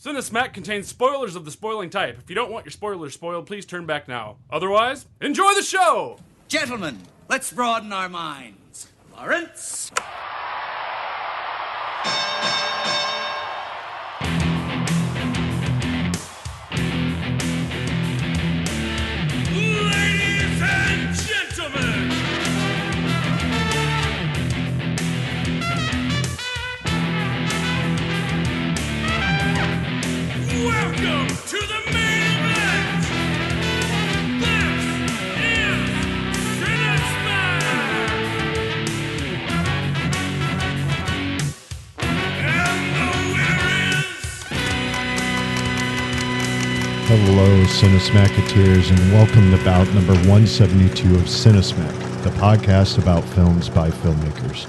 Cinesmack contains spoilers of the spoiling type. If you don't want your spoilers spoiled, please turn back now. Otherwise, enjoy the show! Gentlemen, let's broaden our minds. Lawrence? Ladies and gentlemen! Welcome to the main event! This is Cinesmack! And the winner is... Hello, Cinesmacketeers, and welcome to bout number 172 of Cinesmack, the podcast about films by filmmakers.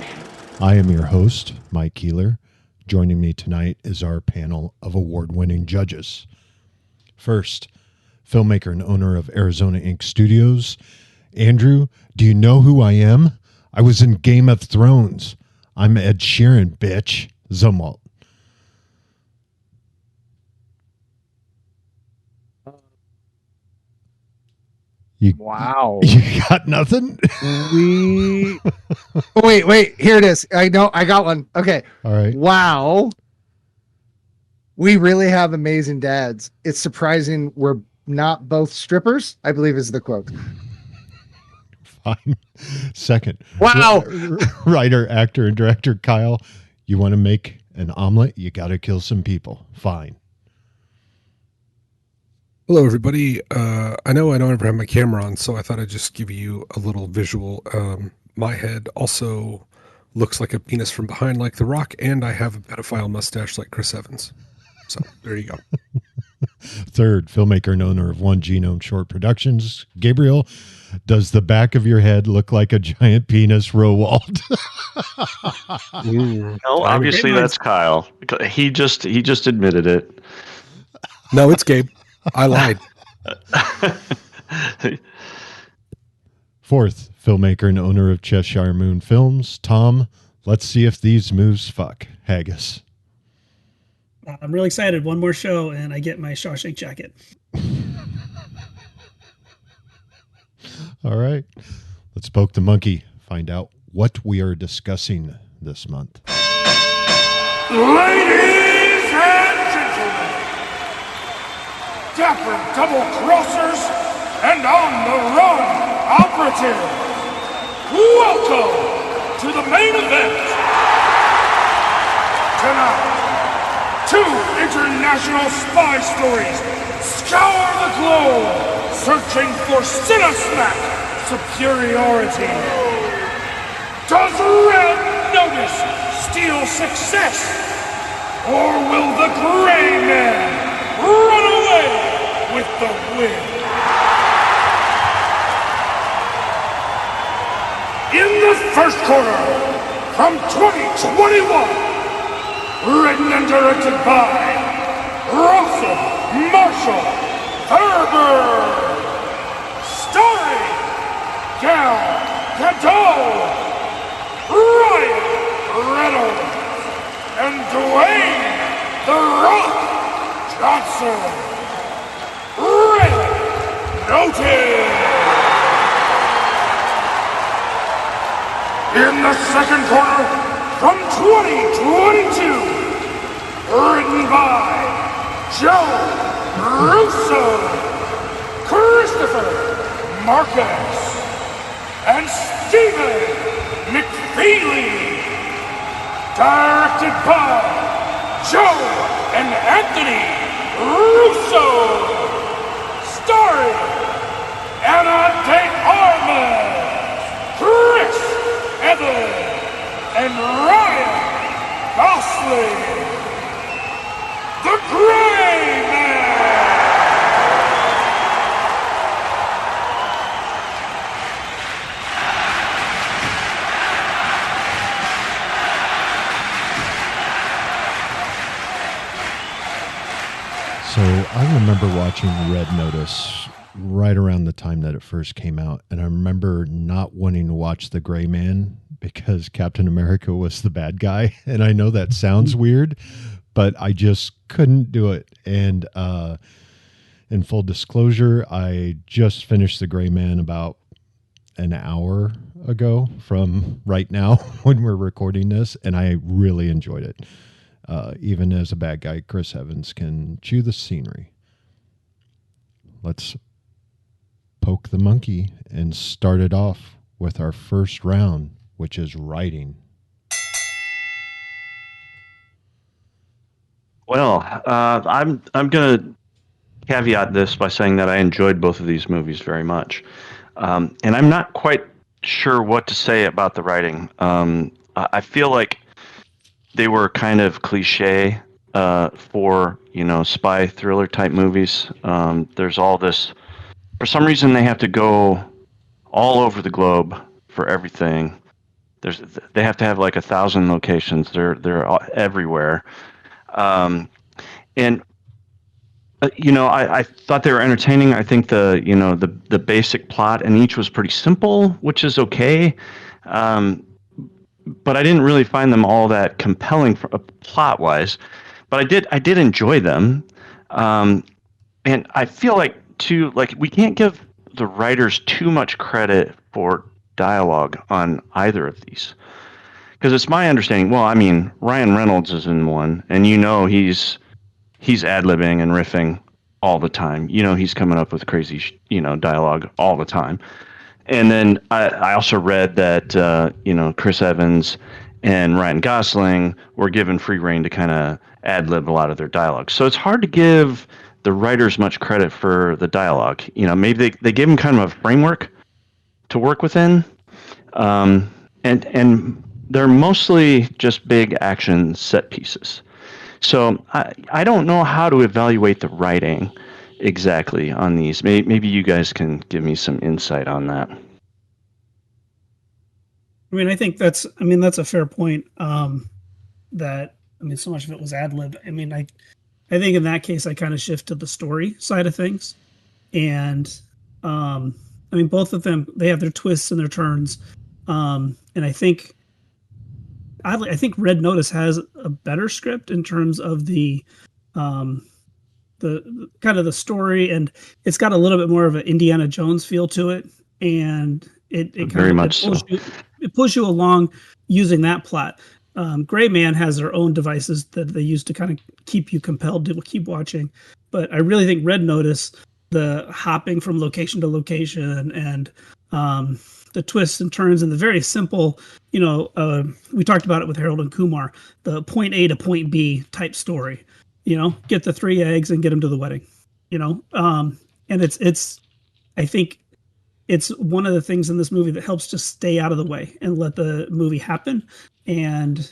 I am your host, Mike Keeler. Joining me tonight is our panel of award-winning judges. First, filmmaker and owner of Arizona Inc. Studios. Andrew, do you know who I am? I was in Game of Thrones. I'm Ed Sheeran, bitch. Zumwalt. Wow. You got nothing? Wait. Here it is. I know. I got one. Okay. All right. Wow. We really have amazing dads. It's surprising we're not both strippers, I believe is the quote. Fine. Second. Wow. Writer, actor, and director Kyle, you want to make an omelet? You got to kill some people. Fine. Hello, everybody. I know I don't ever have my camera on, so I thought I'd just give you a little visual. My head also looks like a penis from behind like The Rock, and I have a pedophile mustache like Chris Evans. So there you go. Third, filmmaker and owner of One Genome Short Productions, Gabriel, does the back of your head look like a giant penis, Rowald? No, obviously that's Kyle. He just admitted it. No, it's Gabe. I lied. Fourth, filmmaker and owner of Cheshire Moon Films, Tom, let's see if these moves fuck. Haggis. I'm really excited. One more show and I get my Shawshank jacket. All right. Let's poke the monkey. Find out what we are discussing this month. Ladies and gentlemen, dapper double-crossers and on-the-run operatives, welcome to the main event. Tonight, two international spy stories scour the globe, searching for Cinesmack superiority. Does Red Notice steal success? Or will the Gray Man run away with the win? In the first quarter, from 2021, written and directed by Russell Marshall Thurber, starring Gal Gadot, Ryan Reynolds, and Dwayne The Rock Johnson. Red Notice. In the second quarter, from 2022, written by Joe Russo, Christopher Marcus, and Stephen McFeely, directed by Joe and Anthony Russo, starring Anna De Armas, Chris Evans, and Ryan Gosling, the Gray Man. So I remember watching Red Notice right around the time that it first came out, and I remember not wanting to watch The Gray Man because Captain America was the bad guy. And I know that sounds weird, but I just couldn't do it. And in full disclosure, I just finished The Gray Man about an hour ago from right now when we're recording this, and I really enjoyed it. Even as a bad guy, Chris Evans can chew the scenery. Let's poke the monkey and start it off with our first round, which is writing. Well, I'm gonna caveat this by saying that I enjoyed both of these movies very much, and I'm not quite sure what to say about the writing. I feel like they were kind of cliche for spy thriller type movies. There's all this. For some reason, they have to go all over the globe for everything. They have to have like 1,000 locations. They're everywhere. And I thought they were entertaining. I think the basic plot in each was pretty simple, which is okay. But I didn't really find them all that compelling plot wise. But I did enjoy them. And I feel like too, like we can't give the writers too much credit for dialogue on either of these. Because it's my understanding. Well, I mean, Ryan Reynolds is in one, and he's ad-libbing and riffing all the time. He's coming up with crazy dialogue all the time. And then I also read that Chris Evans and Ryan Gosling were given free rein to kind of ad-lib a lot of their dialogue. So it's hard to give the writers much credit for the dialogue. Maybe they gave them kind of a framework to work within, and they're mostly just big action set pieces. So I don't know how to evaluate the writing exactly on these. Maybe you guys can give me some insight on that. I mean, I think that's a fair point. So much of it was ad lib. I mean, I think in that case, I kind of shift to the story side of things. And both of them, they have their twists and their turns. And I think Red Notice has a better script in terms of the kind of the story, and it's got a little bit more of an Indiana Jones feel to it, and it pulls you along using that plot. Gray Man has their own devices that they use to kind of keep you compelled to keep watching, but I really think Red Notice, the hopping from location to location and the twists and turns and the very simple, we talked about it with Harold and Kumar, the point A to point B type story, get the 3 eggs and get them to the wedding, and I think it's one of the things in this movie that helps just stay out of the way and let the movie happen. And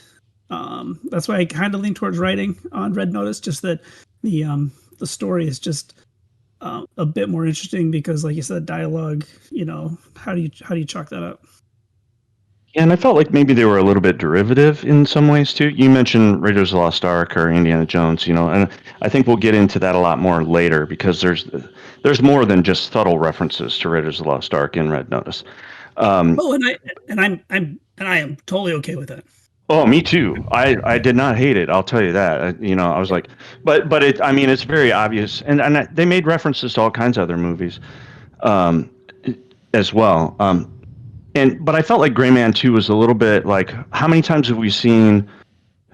that's why I kind of lean towards writing on Red Notice, just that the story is just a bit more interesting because, like you said, dialogue, how do you chalk that up? Yeah, and I felt like maybe they were a little bit derivative in some ways too. You mentioned Raiders of the Lost Ark or Indiana Jones, and I think we'll get into that a lot more later because there's more than just subtle references to Raiders of the Lost Ark in Red Notice. And I am totally okay with that. Oh, me too. I did not hate it. I'll tell you that. I was like, but it's very obvious, and they made references to all kinds of other movies, as well. But I felt like Gray Man 2 was a little bit like, how many times have we seen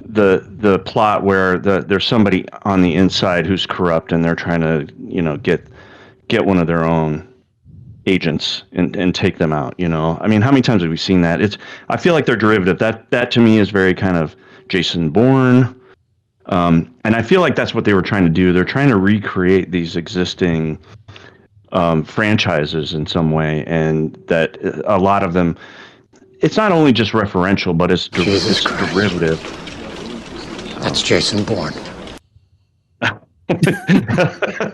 the plot where there's somebody on the inside who's corrupt and they're trying to get one of their own agents and take them out, how many times have we seen that? I feel like they're derivative. That to me is very kind of Jason Bourne, and I feel like that's what they were trying to do. They're trying to recreate these existing franchises in some way, and that a lot of them, it's not only just referential, but it's derivative. That's Jason Bourne.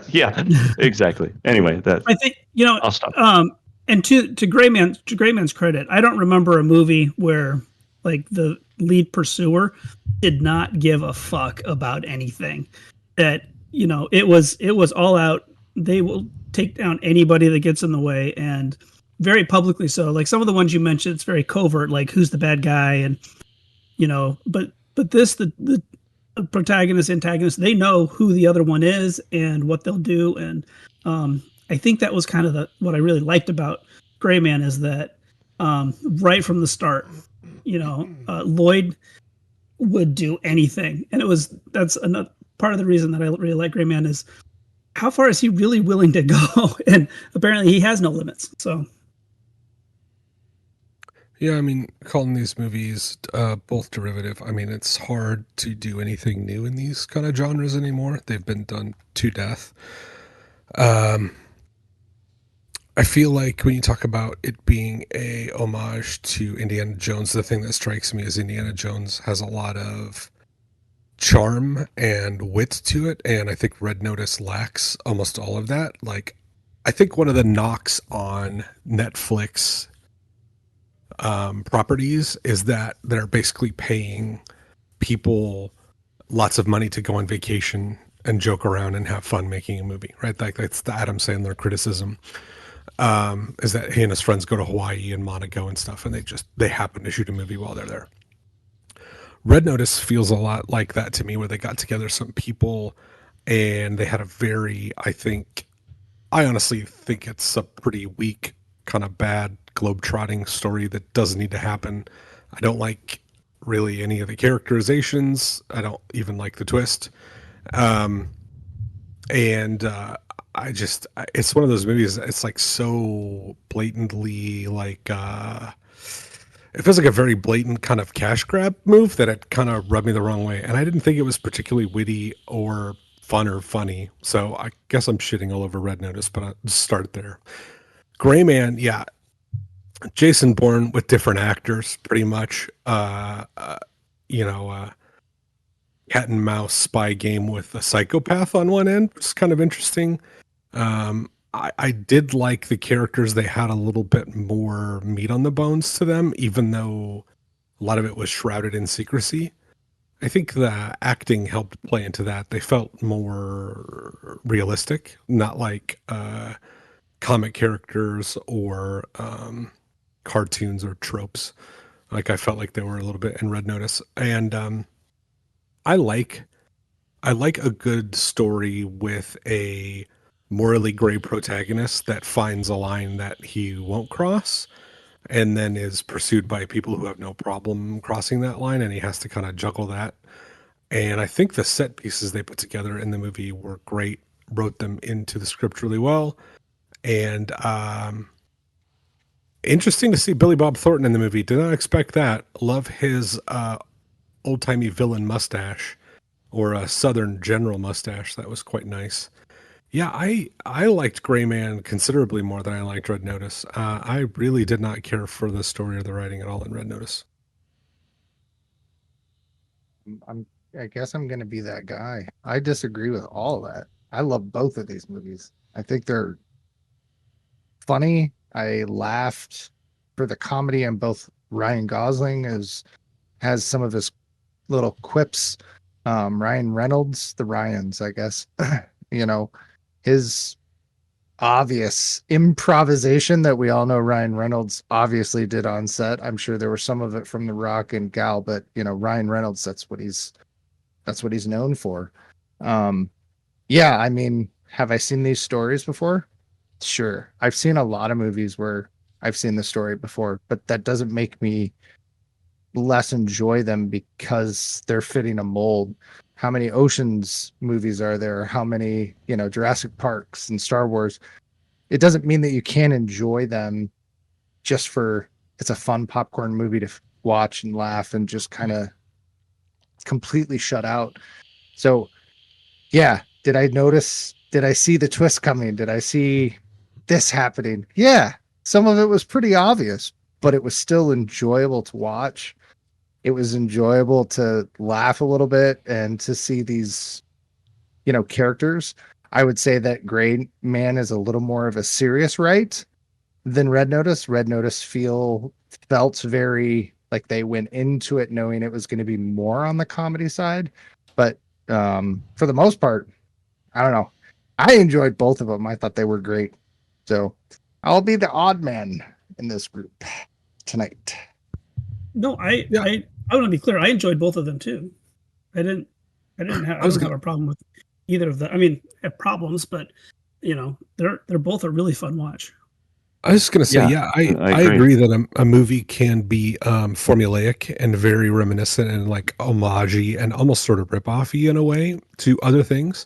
Yeah, exactly. Anyway, I think I'll stop. And to Gray Man's credit, I don't remember a movie where like the lead pursuer did not give a fuck about anything. That it was all out. They will take down anybody that gets in the way, and very publicly so. Like some of the ones you mentioned, it's very covert, like who's the bad guy, and but this the protagonist, antagonist, they know who the other one is and what they'll do. And I think that was kind of what I really liked about Gray Man is that right from the start, Lloyd would do anything. And that's another part of the reason that I really like Gray Man is how far is he really willing to go? And apparently he has no limits. So Yeah, I mean, calling these movies both derivative, I mean, it's hard to do anything new in these kind of genres anymore. They've been done to death. I feel like when you talk about it being a homage to Indiana Jones, the thing that strikes me is Indiana Jones has a lot of charm and wit to it, and I think Red Notice lacks almost all of that. Like, I think one of the knocks on Netflix properties is that they're basically paying people lots of money to go on vacation and joke around and have fun making a movie, right? Like that's the Adam Sandler criticism. Is that he and his friends go to Hawaii and Monaco and stuff, and they happen to shoot a movie while they're there. Red Notice feels a lot like that to me, where they got together some people and they had a I honestly think it's a pretty weak, kind of bad globetrotting story that doesn't need to happen. I don't like really any of the characterizations. I don't even like the twist. It's one of those movies. It's like so blatantly it feels like a very blatant kind of cash grab move that it kind of rubbed me the wrong way. And I didn't think it was particularly witty or fun or funny. So I guess I'm shitting all over Red Notice, but I'll start there. Gray Man, yeah. Jason Bourne with different actors, pretty much. Cat and mouse spy game with a psychopath on one end. It's kind of interesting. I did like the characters. They had a little bit more meat on the bones to them, even though a lot of it was shrouded in secrecy. I think the acting helped play into that. They felt more realistic, not like comic characters or cartoons or tropes. Like I felt like they were a little bit in Red Notice. And I like a good story with a morally gray protagonist that finds a line that he won't cross and then is pursued by people who have no problem crossing that line, and he has to kind of juggle that. And I think the set pieces they put together in the movie were great, wrote them into the script really well. And interesting to see Billy Bob Thornton in the movie. Did not expect that. Love his old-timey villain mustache, or a Southern general mustache. That was quite nice. Yeah, I liked Gray Man considerably more than I liked Red Notice. I really did not care for the story or the writing at all in Red Notice. I guess I'm going to be that guy. I disagree with all of that. I love both of these movies. I think they're funny. I laughed for the comedy, and both Ryan Gosling has some of his little quips. Ryan Reynolds, the Ryans, I guess, his obvious improvisation that we all know Ryan Reynolds obviously did on set. I'm sure there was some of it from The Rock and Gal, but Ryan Reynolds, that's what he's known for. Yeah, I mean, have I seen these stories before? Sure. I've seen a lot of movies where I've seen the story before, but that doesn't make me less enjoy them because they're fitting a mold. How many Oceans movies are there? How many, Jurassic Parks and Star Wars? It doesn't mean that you can't enjoy them just for it's a fun popcorn movie to watch and laugh and just kind of completely shut out. So, yeah, did I see the twist coming? Did I see this happening? Yeah, some of it was pretty obvious, but it was still enjoyable to watch. It was enjoyable to laugh a little bit and to see these, characters. I would say that Gray Man is a little more of a serious right than Red Notice. Red Notice felt very like they went into it knowing it was going to be more on the comedy side. But for the most part, I don't know. I enjoyed both of them. I thought they were great. So I'll be the odd man in this group tonight. No, I want to be clear. I enjoyed both of them too. I didn't. I don't have a problem with either of them. I mean, I have problems, but they're both a really fun watch. I was just gonna say, Yeah, I agree that a movie can be formulaic and very reminiscent and like homage and almost sort of rip-offy in a way to other things,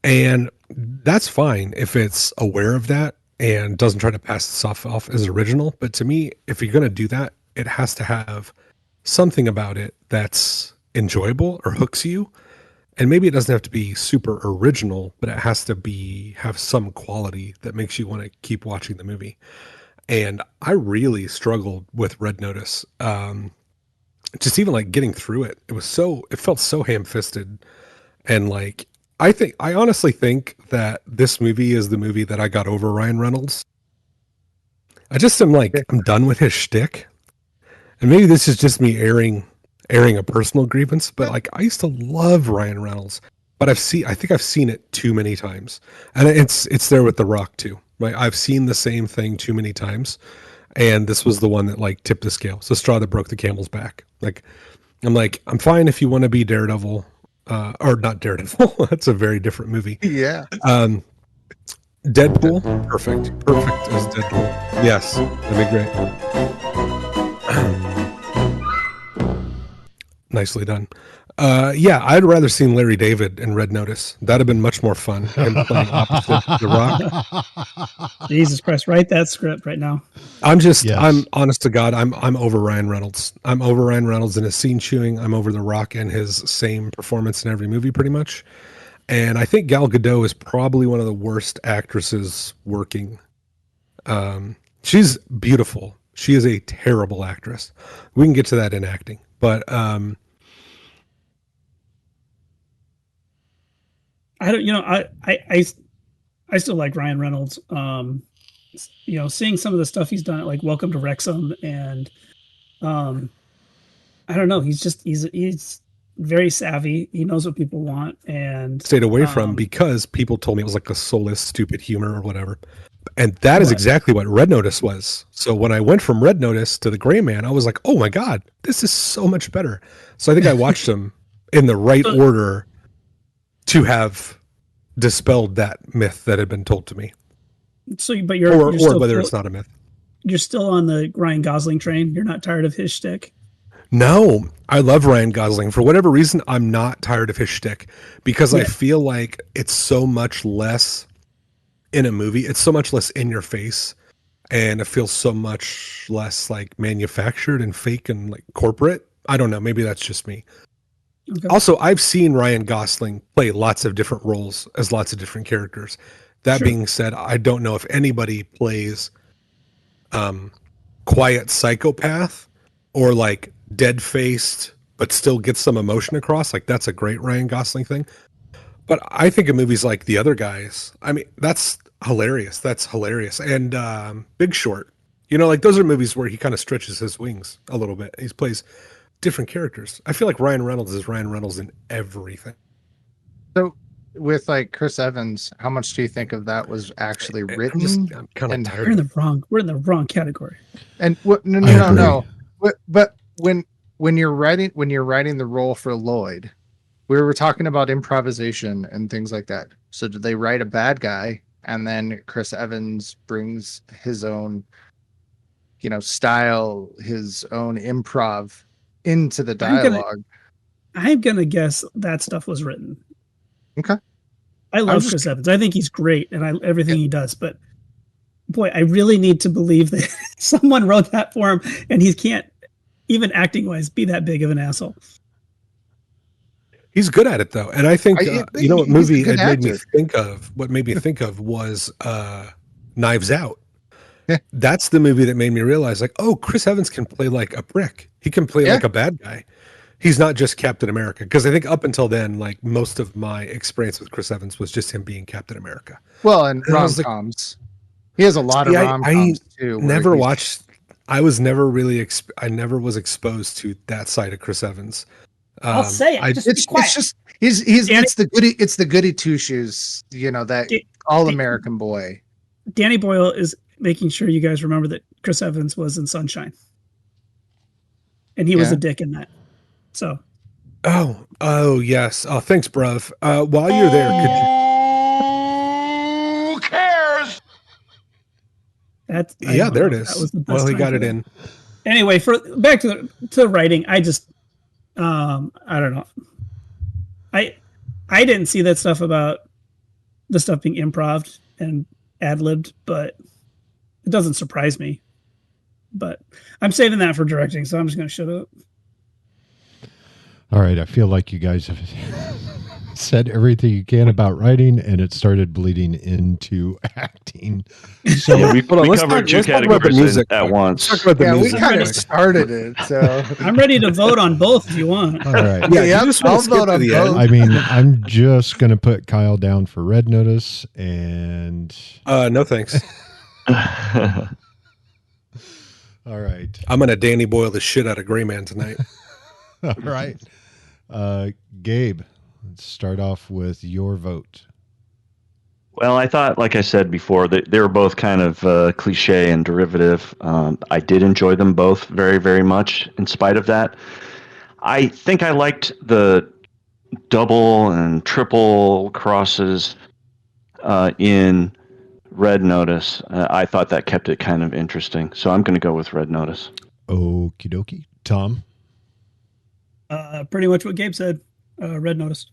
and that's fine if it's aware of that and doesn't try to pass stuff off as original. But to me, if you're gonna do that, it has to have something about it that's enjoyable or hooks you. And maybe it doesn't have to be super original, but it has to have some quality that makes you want to keep watching the movie. And I really struggled with Red Notice. Just even like getting through it, it felt so ham-fisted. And like, I honestly think that this movie is the movie that I got over Ryan Reynolds. I just am like, I'm done with his shtick. And maybe this is just me airing a personal grievance, but like I used to love Ryan Reynolds, but I think I've seen it too many times, and it's there with The Rock too. Right, I've seen the same thing too many times, and this was the one that like tipped the scale. It's the straw that broke the camel's back. I'm fine if you want to be Daredevil, or not Daredevil. That's a very different movie. Yeah. Deadpool, perfect as Deadpool. Yes, that'd be great. Nicely done. Yeah, I'd rather seen Larry David in Red Notice. That'd have been much more fun. Him playing opposite The Rock. Jesus Christ, write that script right now. I'm honest to God, I'm over Ryan Reynolds. I'm over Ryan Reynolds and his scene chewing. I'm over The Rock and his same performance in every movie pretty much. And I think Gal Gadot is probably one of the worst actresses working. She's beautiful. She is a terrible actress. We can get to that in acting. But I don't, I still like Ryan Reynolds. Seeing some of the stuff he's done, like Welcome to Wrexham, and I don't know, he's very savvy. He knows what people want, and stayed away from because people told me it was like a soulless, stupid humor or whatever. And that is exactly what Red Notice was. So when I went from Red Notice to The Gray Man, I was like, oh my God, this is so much better. So I think I watched them in the right order to have dispelled that myth that had been told to me. So, but or whether it's not a myth. You're still on the Ryan Gosling train. You're not tired of his shtick. No, I love Ryan Gosling. For whatever reason, I'm not tired of his shtick because I feel like it's so much less in a movie. It's so much less in your face, and it feels so much less like manufactured and fake and like corporate. I don't know. Maybe that's just me. Okay. Also, I've seen Ryan Gosling play lots of different roles as lots of different characters. That being said, I don't know if anybody plays quiet psychopath or like dead-faced but still gets some emotion across. Like that's a great Ryan Gosling thing. But I think of movies like The Other Guys. I mean, that's hilarious. And Big Short. Like those are movies where he kind of stretches his wings a little bit. He plays different characters. I feel like Ryan Reynolds is Ryan Reynolds in everything. So with like Chris Evans, how much do you think of that was actually written? I'm kind of tired. We're in the wrong category. And no. But when you're writing the role for Lloyd, we were talking about improvisation and things like that. So did they write a bad guy and then Chris Evans brings his own, style, his own improv into the dialogue? I'm gonna guess that stuff was written. Okay. I love Chris Evans. I think he's great and everything he does, but boy, I really need to believe that someone wrote that for him and he can't, even acting wise, be that big of an asshole. He's good at it though. And I think, what movie it made me think of, was Knives Out. Yeah. That's the movie that made me realize like, oh, Chris Evans can play like a prick. He can play like a bad guy. He's not just Captain America. Because I think up until then, like most of my experience with Chris Evans was just him being Captain America. Well, and rom-coms. He has a lot of rom-coms too. Never watched. I was never really. I never was exposed to that side of Chris Evans. I'll say it. It's just he's it's the goody two shoes. That all-American boy. Danny Boyle is making sure you guys remember that Chris Evans was in Sunshine, and he was a dick in that. So, Oh, yes. Oh, thanks, bruv. While you're there, could you? Who cares? That Yeah, there it That was is. the best Well, he time got for it that. in. Anyway, back to the writing, I just I don't know. I didn't see that stuff about the stuff being improv and ad-libbed, but it doesn't surprise me. But I'm saving that for directing, so I'm just going to shut up. All right, I feel like you guys have said everything you can about writing, and it started bleeding into acting. So Yeah, we let's covered talk about the categories music at Let's once. talk about the Yeah, we music. kind of quick. started it. So I'm ready to vote on both if you want. all right. Yeah, Yep, you just want I'll to skip vote to on the both. end. I mean, I'm just going to put Kyle down for Red Notice, and No, thanks. all right. I'm gonna Danny Boyle the shit out of Gray Man tonight. All right. Gabe, let's start off with your vote. Well, I thought, like I said before, that they were both kind of cliche and derivative. I did enjoy them both very, very much. In spite of that, I think I liked the double and triple crosses in Red Notice. I thought that kept it kind of interesting. So I'm going to go with Red Notice. Okie dokie. Tom? Pretty much what Gabe said. Red Notice.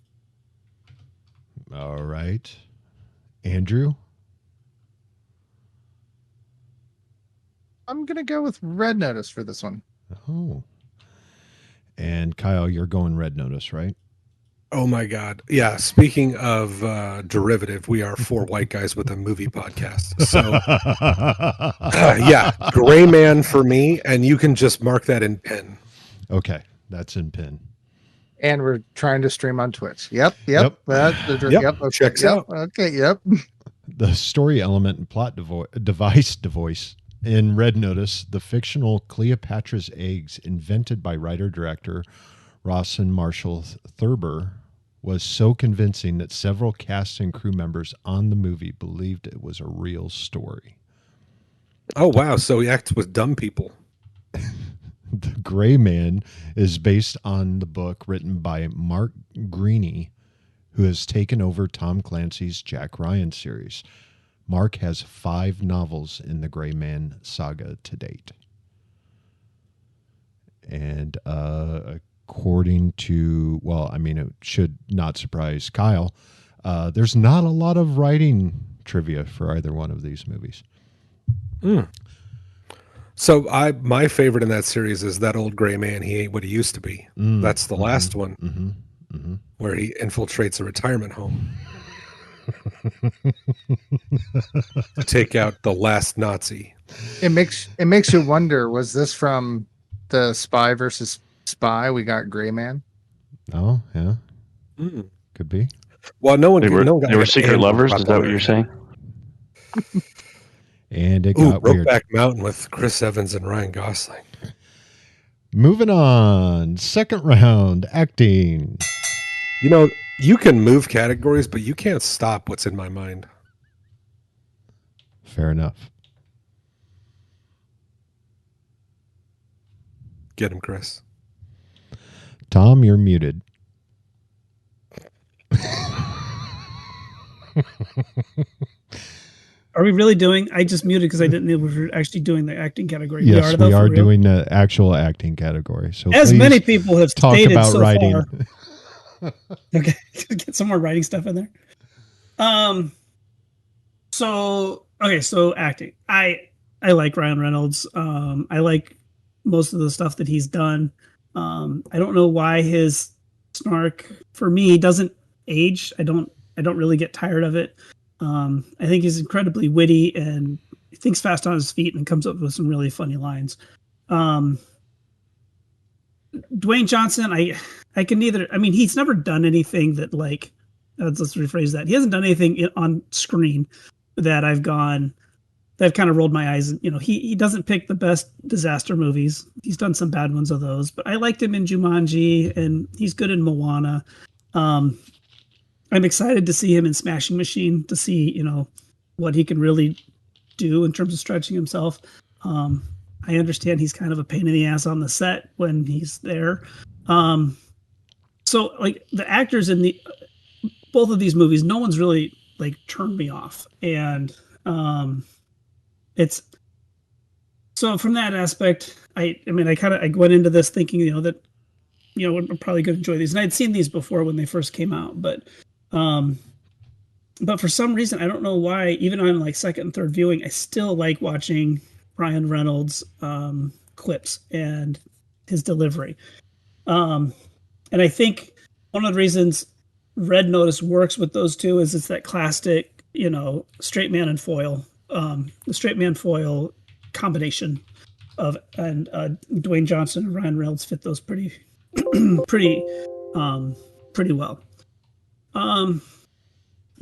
All right. Andrew? I'm going to go with Red Notice for this one. Oh. And Kyle, you're going Red Notice, right? Oh my God. Yeah. Speaking of derivative, we are four white guys with a movie podcast. So yeah, Gray Man for me, and you can just mark that in pen. Okay, that's in pin. And we're trying to stream on Twitch. Yep. Yep. Okay, Checks yep, out. Okay. Yep. The story element and plot device in Red Notice, the fictional Cleopatra's Eggs, invented by writer-director Rawson Marshall Thurber, was so convincing that several cast and crew members on the movie believed it was a real story. Oh wow. So he acts with dumb people. The Gray Man is based on the book written by Mark Greaney, who has taken over Tom Clancy's Jack Ryan series. Mark has 5 novels in the Gray Man saga to date. And according to, well, I mean, it should not surprise Kyle, there's not a lot of writing trivia for either one of these movies. So my favorite in that series is that old Gray Man. He ain't what he used to be. That's the last one where he infiltrates a retirement home to take out the last Nazi. It makes you wonder, was this from the Spy versus Spy? We got Gray Man. Oh, yeah. Could be. Well, no one. They were got secret angry lovers? about Is that what the- you're saying? And it Ooh, got weird. Brokeback Mountain with Chris Evans and Ryan Gosling. Moving on. Second round, acting. You know, you can move categories, but you can't stop what's in my mind. Fair enough. Get him, Chris. Tom, you're muted. Are we really doing? I just muted because I didn't know we were actually doing the acting category. Yes, though, we for are real? doing the actual acting category. So As please many people have talk stated about so writing. far. Okay, get some more writing stuff in there. So acting. I like Ryan Reynolds. I like most of the stuff that he's done. I don't know why his snark for me doesn't age. I don't really get tired of it. I think he's incredibly witty and he thinks fast on his feet and comes up with some really funny lines. Dwayne Johnson, I can neither. I mean, he's never done anything that like. Let's rephrase that. He hasn't done anything on screen that I've kind of rolled my eyes. You know, he doesn't pick the best disaster movies. He's done some bad ones of those, but I liked him in Jumanji, and he's good in Moana. I'm excited to see him in Smashing Machine to see, you know, what he can really do in terms of stretching himself. I understand he's kind of a pain in the ass on the set when he's there. So so like the actors in the both of these movies, no one's really like turned me off, and it's so from that aspect, I mean, I went into this thinking, that I'm probably going to enjoy these, and I'd seen these before when they first came out, but for some reason, I don't know why, even on like second and third viewing, I still like watching Ryan Reynolds clips and his delivery. And I think one of the reasons Red Notice works with those two is it's that classic, straight man and foil, the straight man foil combination and Dwayne Johnson and Ryan Reynolds fit those pretty well.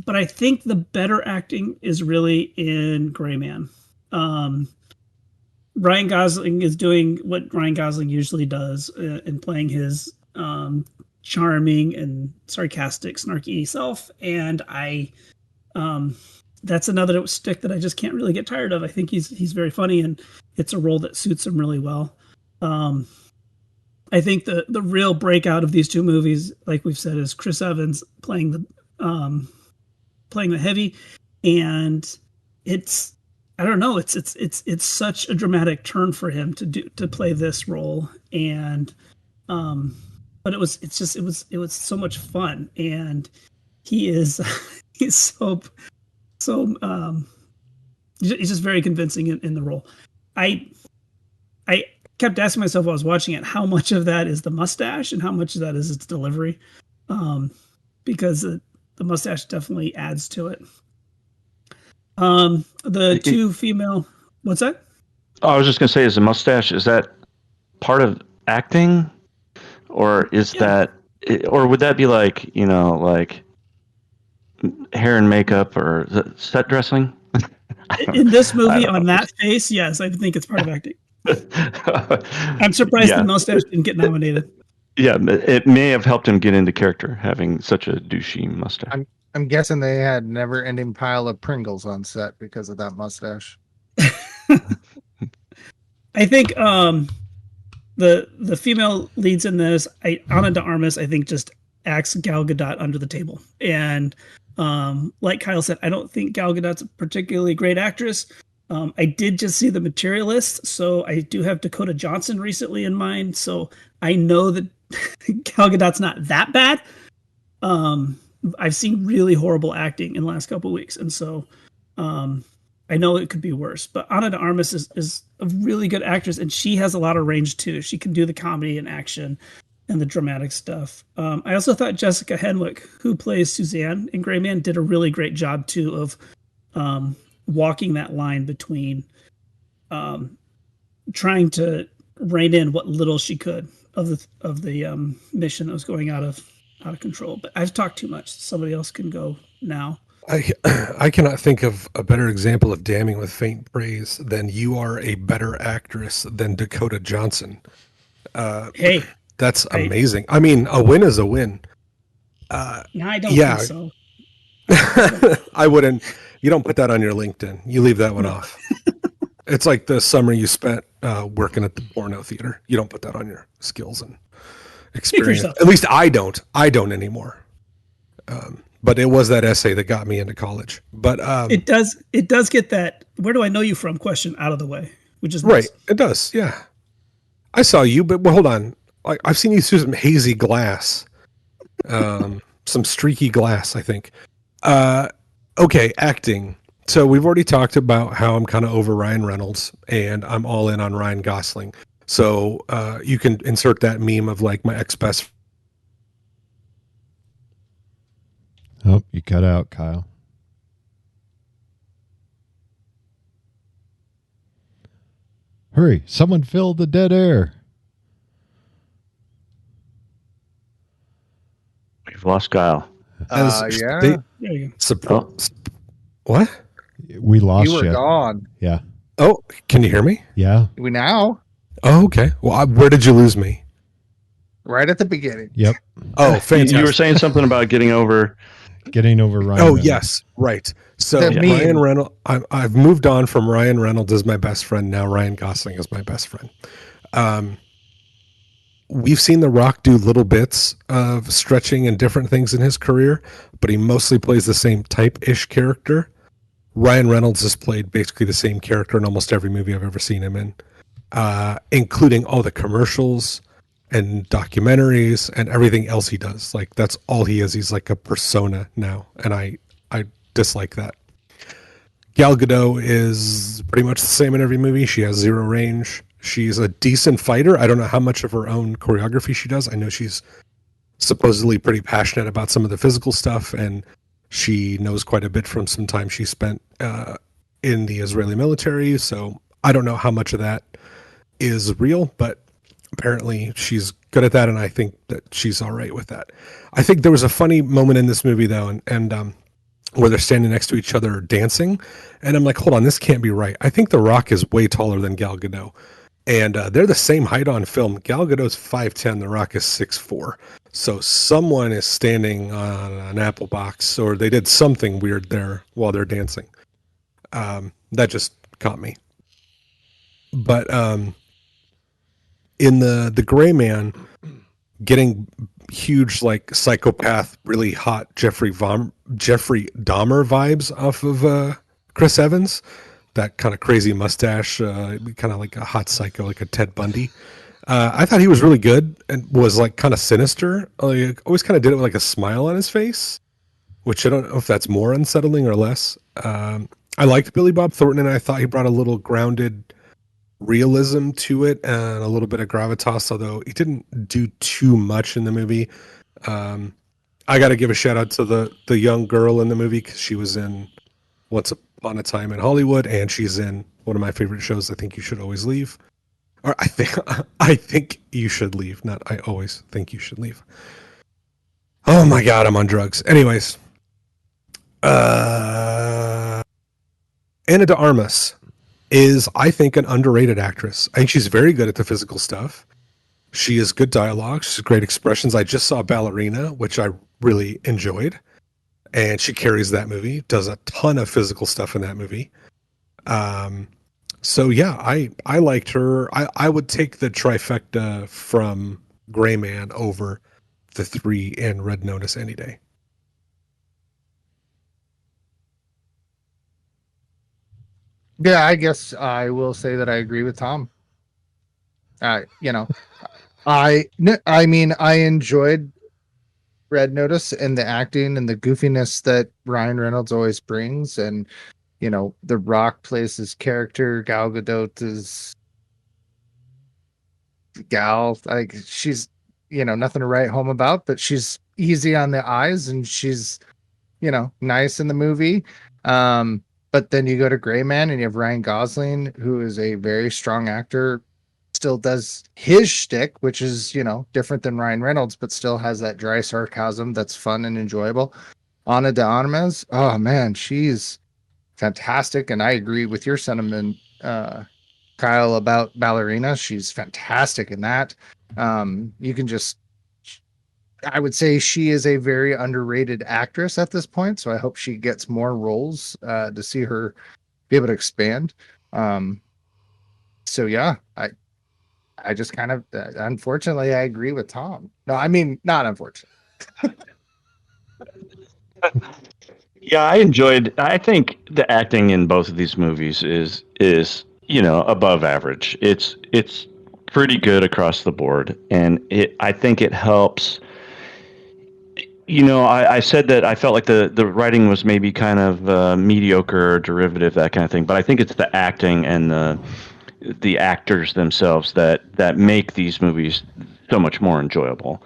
But I think the better acting is really in Gray Man. Ryan Gosling is doing what Ryan Gosling usually does in playing his charming and sarcastic, snarky self. And that's another stick that I just can't really get tired of. I think he's very funny, and it's a role that suits him really well. I think the real breakout of these two movies, like we've said, is Chris Evans playing the heavy, and it's I don't know, it's such a dramatic turn for him to play this role, and but it was so much fun, and he's so he's just very convincing in the role. I kept asking myself while I was watching it, how much of that is the mustache and how much of that is its delivery, because the mustache definitely adds to it. The two female, what's that? Oh, I was just gonna say, is the mustache, is that part of acting, or or would that be like like hair and makeup, or set dressing? In this movie, on that face, yes, I think it's part of acting. I'm surprised the mustache didn't get nominated. Yeah, it may have helped him get into character, having such a douchey mustache. I'm guessing they had never-ending pile of Pringles on set because of that mustache. I think the female leads in this, Ana de Armas, I think just acts Gal Gadot under the table. And like Kyle said, I don't think Gal Gadot's a particularly great actress. I did just see The Materialist, so I do have Dakota Johnson recently in mind. So I know that Gal Gadot's not that bad. I've seen really horrible acting in the last couple of weeks, and so I know it could be worse. But Ana de Armas is a really good actress, and she has a lot of range too. She can do the comedy and action and the dramatic stuff. I also thought Jessica Henwick, who plays Suzanne in Gray Man, did a really great job too of walking that line between trying to rein in what little she could of the mission that was going out of control. But I've talked too much. Somebody else can go now. I cannot think of a better example of damning with faint praise than you are a better actress than Dakota Johnson. Hey, that's amazing. I mean, a win is a win. No, I don't think so. I wouldn't. You don't put that on your LinkedIn. You leave that one off. It's like the summer you spent working at the porno theater. You don't put that on your skills and experience. At least I don't. I don't anymore. But it was that essay that got me into college. But it does get that "where do I know you from" question out of the way, which is right. Nice. It does. Yeah. I saw you, but hold on. I've seen you through some hazy glass, some streaky glass, I think. Okay, acting. So we've already talked about how I'm kind of over Ryan Reynolds and I'm all in on Ryan Gosling. So you can insert that meme of like my ex-best. Oh, you cut out, Kyle. Hurry, someone fill the dead air. We've lost Kyle. Yeah. What? We lost you. You were gone. Yeah. Oh, can you hear me? Yeah. We now. Oh, okay. Well, where did you lose me? Right at the beginning. Yep. Oh, fantastic. You were saying something about getting over Ryan. Oh, Reynolds. yes. Right. So The meme. Ryan Reynolds, I've moved on from Ryan Reynolds as my best friend. Now Ryan Gosling is my best friend. we've seen The Rock do little bits of stretching and different things in his career, but he mostly plays the same type-ish character. Ryan Reynolds has played basically the same character in almost every movie I've ever seen him in, including all the commercials and documentaries and everything else he does. Like, that's all he is. He's like a persona now, and I dislike that. Gal Gadot is pretty much the same in every movie. She has zero range. She's a decent fighter. I don't know how much of her own choreography she does. I know she's supposedly pretty passionate about some of the physical stuff, and she knows quite a bit from some time she spent in the Israeli military. So I don't know how much of that is real, but apparently she's good at that, and I think that she's all right with that. I think there was a funny moment in this movie, though, and where they're standing next to each other dancing, and I'm like, hold on, this can't be right. I think The Rock is way taller than Gal Gadot, and they're the same height on film. Gal Gadot's 5'10", The Rock is 6'4". So someone is standing on an apple box, or they did something weird there while they're dancing. That just caught me. But in the Gray Man, getting huge, like, psychopath, really hot Jeffrey Dahmer vibes off of Chris Evans, that kind of crazy mustache, kind of like a hot psycho, like a Ted Bundy. I thought he was really good and was like kind of sinister. Like, always kind of did it with like a smile on his face, which I don't know if that's more unsettling or less. I liked Billy Bob Thornton, and I thought he brought a little grounded realism to it and a little bit of gravitas, although he didn't do too much in the movie. I got to give a shout out to the young girl in the movie, because she was in Once Upon a Time in Hollywood, and she's in one of my favorite shows, I Think You Should Always Leave. Or I think you should leave, not I always think you should leave. Oh my God, I'm on drugs. Anyways, Ana de Armas is, I think, an underrated actress. I think she's very good at the physical stuff. She has good dialogue. She's great expressions. I just saw Ballerina, which I really enjoyed, and she carries that movie. Does a ton of physical stuff in that movie. So yeah, I liked her. I would take the trifecta from Gray Man over the three in Red Notice any day. Yeah, I guess I will say that I agree with Tom. You know, I mean, I enjoyed Red Notice and the acting and the goofiness that Ryan Reynolds always brings, and you know, The Rock plays his character. Gal Gadot is Gal. Like, she's, you know, nothing to write home about, but she's easy on the eyes, and she's, you know, nice in the movie. But then you go to Gray Man, and you have Ryan Gosling, who is a very strong actor, still does his shtick, which is, you know, different than Ryan Reynolds, but still has that dry sarcasm that's fun and enjoyable. Ana de Armas, oh man, she's fantastic, and I agree with your sentiment, Kyle, about Ballerina. She's fantastic in that. You can just, I would say she is a very underrated actress at this point, so I hope she gets more roles to see her be able to expand. So yeah, I just kind of, unfortunately, I agree with Tom. No, I mean, not unfortunately. Yeah, I enjoyed. I think the acting in both of these movies is above average. It's pretty good across the board, and I think it helps. I said that I felt like the writing was maybe kind of mediocre or derivative, that kind of thing. But I think it's the acting and the actors themselves that make these movies so much more enjoyable.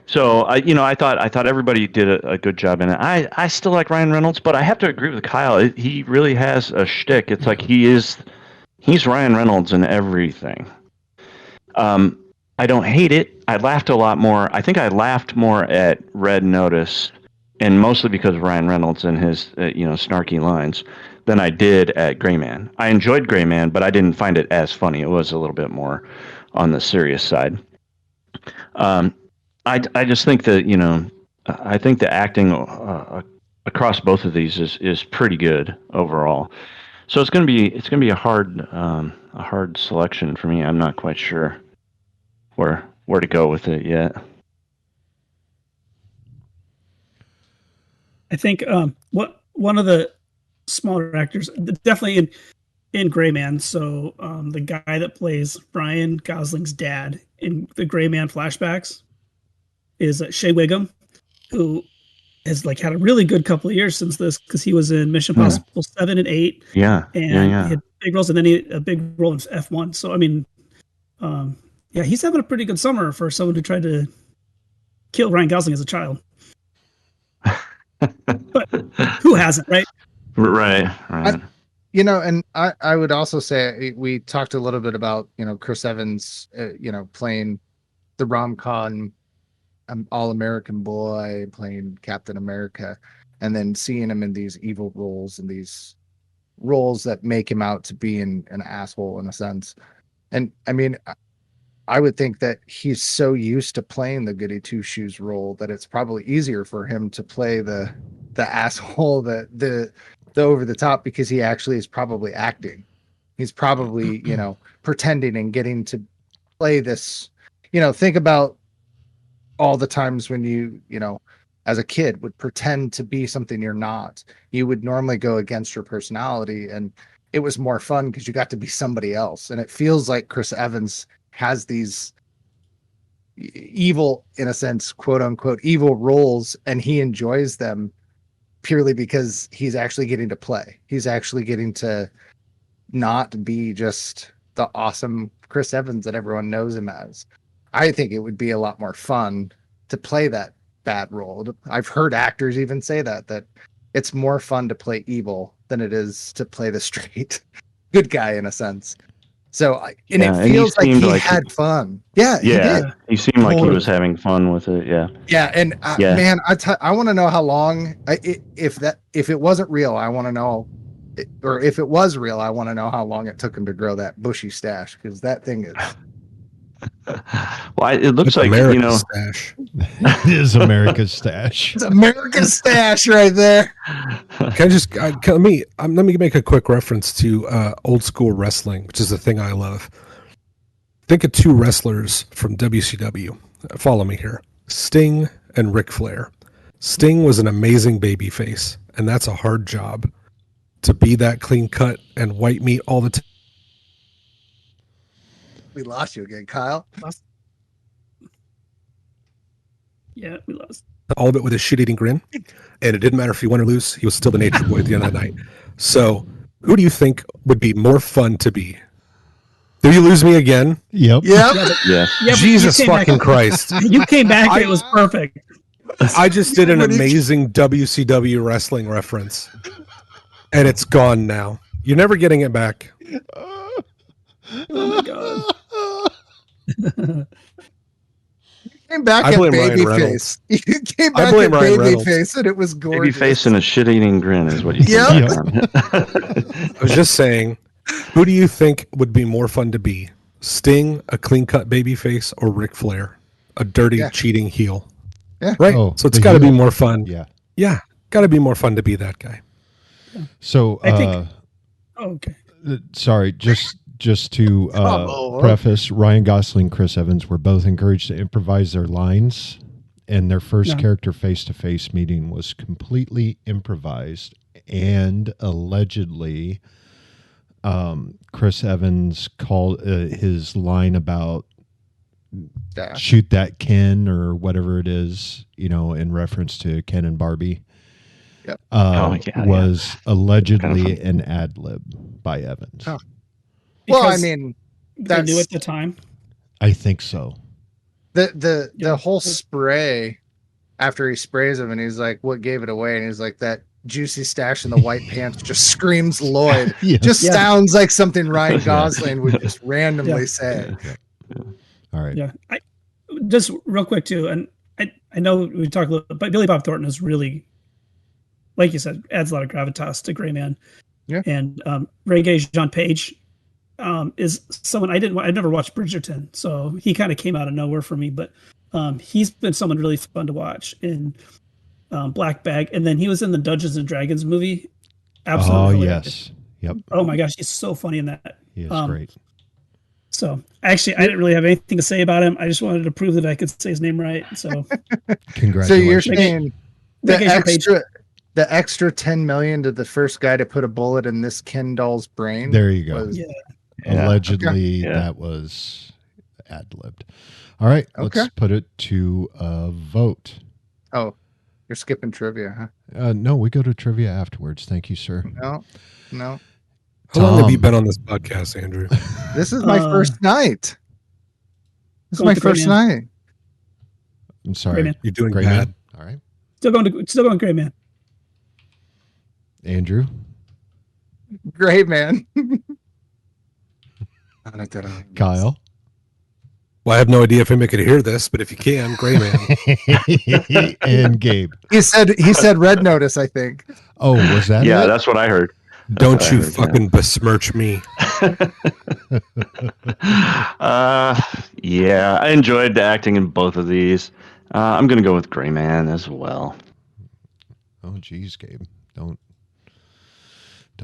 So I thought everybody did a good job in it. I still like Ryan Reynolds, but I have to agree with Kyle. He really has a shtick. It's like he's Ryan Reynolds in everything. I don't hate it. I laughed a lot more. I think I laughed more at Red Notice, and mostly because of Ryan Reynolds and his snarky lines, than I did at Gray Man. I enjoyed Gray Man, but I didn't find it as funny. It was a little bit more on the serious side. I just think that I think the acting across both of these is pretty good overall. So it's gonna be a hard selection for me. I'm not quite sure where where to go with it yet. I think one of the smaller actors, definitely in Gray Man. So the guy that plays Ryan Gosling's dad in the Gray Man flashbacks is Shea Wiggum, who has like had a really good couple of years since this, because he was in Mission Impossible 7 and 8. Yeah, and he had big roles, and then a big role in F1. So I mean, he's having a pretty good summer for someone who tried to kill Ryan Gosling as a child. But who hasn't, right? Right. And I would also say, we talked a little bit about, Chris Evans, playing the rom-com all-American boy, playing Captain America, and then seeing him in these evil roles and these roles that make him out to be an asshole in a sense. And I mean, I would think that he's so used to playing the goody two shoes role that it's probably easier for him to play the asshole, the over the top, because he actually is probably acting. He's probably, pretending and getting to play this, think about all the times when you as a kid would pretend to be something you're not. You would normally go against your personality, and it was more fun because you got to be somebody else. And it feels like Chris Evans has these evil, in a sense, quote unquote, evil roles, and he enjoys them purely because he's actually getting to play. He's actually getting to not be just the awesome Chris Evans that everyone knows him as. I think it would be a lot more fun to play that bad role. I've heard actors even say that it's more fun to play evil than it is to play the straight good guy, in a sense. So, and it feels like he had fun. Yeah, he did. He seemed like he was having fun with it. Yeah. Yeah, and man, I want to know how long. If it wasn't real, I want to know, or if it was real, I want to know how long it took him to grow that bushy stash, because that thing is. Well, it looks like America's stash. It is America's stash. It's America's stash right there. Can I just let me make a quick reference to old school wrestling, which is the thing I love. Think of two wrestlers from WCW. Follow me here: Sting and Ric Flair. Sting was an amazing babyface, and that's a hard job to be that clean cut and white meat all the time. We lost you again, Kyle. Yeah, we lost. All of it with a shit-eating grin. And it didn't matter if he won or lose, he was still the nature boy at the end of the night. So, who do you think would be more fun to be? Did you lose me again? Yep. Yeah. Jesus fucking Christ. You came back and it was perfect. I just did an amazing WCW wrestling reference. And it's gone now. You're never getting it back. Oh my god. You came back I at blame Ryan babyface. You came back blame at Ryan Reynolds. babyface, and it was gorgeous. Babyface and a shit-eating grin is what you Yep. I was just saying, who do you think would be more fun to be? Sting, a clean-cut babyface, or Ric Flair, a dirty, cheating heel? Yeah. Right? Oh, So it's the got to be heel. more fun. Yeah. Yeah. Got to be more fun to be that guy. So, I think. Oh, okay. sorry, just to preface, Ryan Gosling, Chris Evans were both encouraged to improvise their lines, and their first character face-to-face meeting was completely improvised, and allegedly Chris Evans called his line about shoot that Ken or whatever it is, in reference to Ken and Barbie. Yep. Was allegedly an ad lib by Evans. Oh. Well, I Because mean, they knew at the time. I think so. The whole spray after he sprays him, and he's like, "What gave it away?" And he's like, "That juicy stash in the white pants just screams Lloyd." Sounds like something Ryan Gosling would just randomly say. All right. Yeah. I just real quick too, and I know we talked a little, but Billy Bob Thornton is really, like you said, adds a lot of gravitas to Gray Man. Yeah. And Reggae Jean Page is someone I've never watched Bridgerton, so he kind of came out of nowhere for me, but he's been someone really fun to watch in Black Bag, and then he was in the Dungeons and Dragons movie. Absolutely. Oh hilarious. yes. Yep. Oh my gosh, he's so funny in that. He is great. So actually, I didn't really have anything to say about him. I just wanted to prove that I could say his name right. So Congratulations. So you're saying that guy's your page. the extra 10 million to the first guy to put a bullet in this Ken doll's brain? There you go. was- Yeah. Allegedly, Yeah. that was ad-libbed. All right, Okay. let's put it to a vote. Oh, you're skipping trivia, huh? No, we go to trivia afterwards. Thank you, sir. No. How long have you Tom. been on this podcast, Andrew? This is my first night. This is Going my to Great first Man. night. I'm Great sorry. Man. You're doing Great bad. man. All right. Still going Great Man. Andrew. Great man. Kyle. Well, I have no idea if anybody could hear this, but if you can, gray man. And Gabe. He said red notice, I think. Oh, was that Yeah, it? that's what I heard. Don't That's what you I heard, fucking besmirch me. Yeah, I enjoyed the acting in both of these. I'm gonna go with Gray Man as well. Oh, geez, Gabe. Don't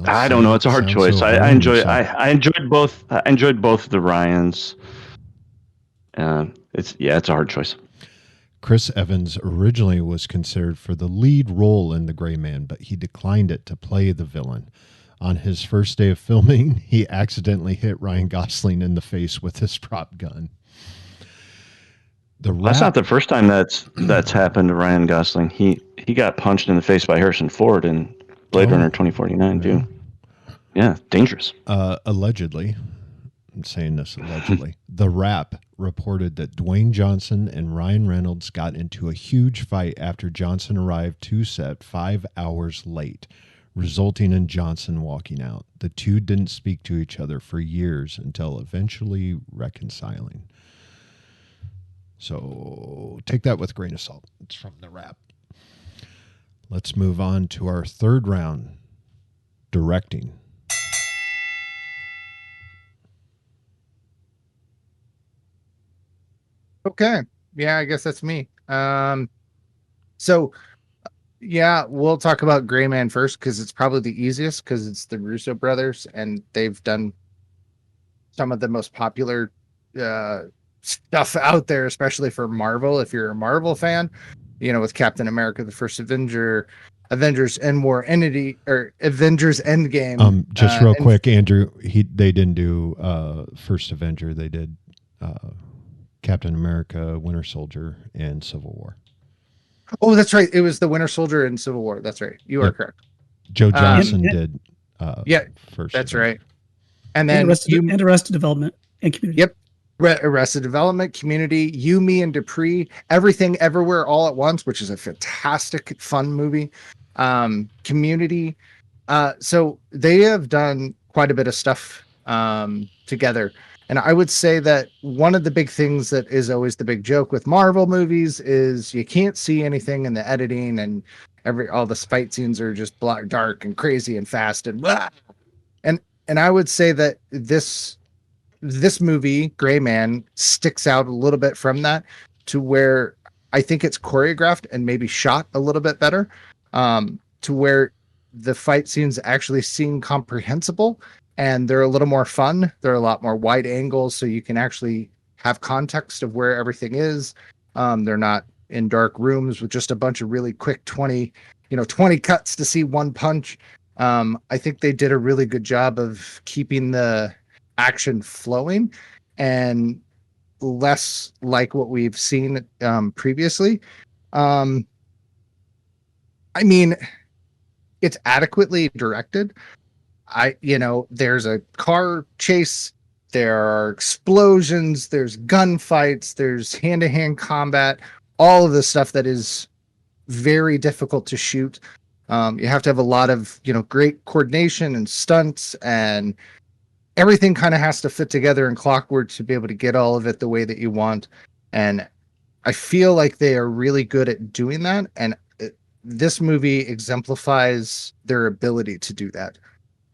I don't know. It's a hard sound choice. so I hard on enjoy. yourself. I enjoyed both. I enjoyed both of the Ryans. It's a hard choice. Chris Evans originally was considered for the lead role in The Gray Man, but he declined it to play the villain. On his first day of filming, he accidentally hit Ryan Gosling in the face with his prop gun. That's not the first time that's happened to Ryan Gosling. He got punched in the face by Harrison Ford in Blade Runner 2049 too. Yeah, dangerous. Allegedly, I'm saying this allegedly, The Wrap reported that Dwayne Johnson and Ryan Reynolds got into a huge fight after Johnson arrived to set 5 hours late, resulting in Johnson walking out. The two didn't speak to each other for years until eventually reconciling. So take that with a grain of salt. It's from The Wrap. Let's move on to our third round, directing. Okay. Yeah, I guess that's me. So yeah, we'll talk about Gray Man first because it's probably the easiest because it's the Russo brothers and they've done some of the most popular stuff out there, especially for Marvel. If you're a Marvel fan, with Captain America, the First Avenger, Avengers End War Entity, or Avengers Endgame. Just real quick, Andrew, they didn't do First Avenger. They did Captain America, Winter Soldier, and Civil War. Oh, that's right. It was the Winter Soldier and Civil War. That's right. You are correct. Joe Johnson did. First. That's Avenger. right. And then Arrested Development and Community. Yep. Arrested Development, Community, You, Me, and Dupree, Everything Everywhere All at Once, which is a fantastic, fun movie. Community. So they have done quite a bit of stuff together. And I would say that one of the big things that is always the big joke with Marvel movies is you can't see anything in the editing, and all the fight scenes are just black, dark, and crazy, and fast, and blah. And I would say that this movie, Gray Man, sticks out a little bit from that to where I think it's choreographed and maybe shot a little bit better, to where the fight scenes actually seem comprehensible and they're a little more fun. They're a lot more wide angles, so you can actually have context of where everything is. They're not in dark rooms with just a bunch of really quick 20 cuts to see one punch. I think they did a really good job of keeping the action flowing and less like what we've seen previously. I mean, it's adequately directed. There's a car chase, there are explosions, there's gunfights, there's hand-to-hand combat, all of the stuff that is very difficult to shoot. You have to have a lot of, great coordination and stunts, and everything kind of has to fit together in clockwork to be able to get all of it the way that you want. And I feel like they are really good at doing that. And this movie exemplifies their ability to do that.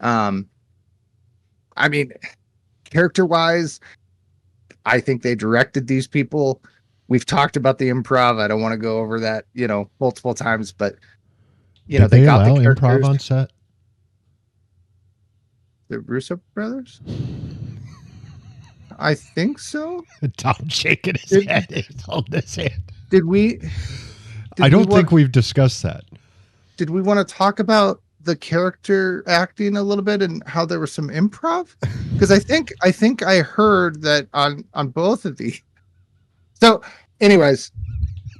I mean, character-wise, I think they directed these people. We've talked about the improv. I don't want to go over that, multiple times, but Did they got allow the characters. improv on set? The Russo brothers? I think so. Tom shaking his Did- head. He's holding his hand. Did we? I don't think we've discussed that. Did we want to talk about the character acting a little bit and how there was some improv? Because I think I heard that on both of these. So, anyways,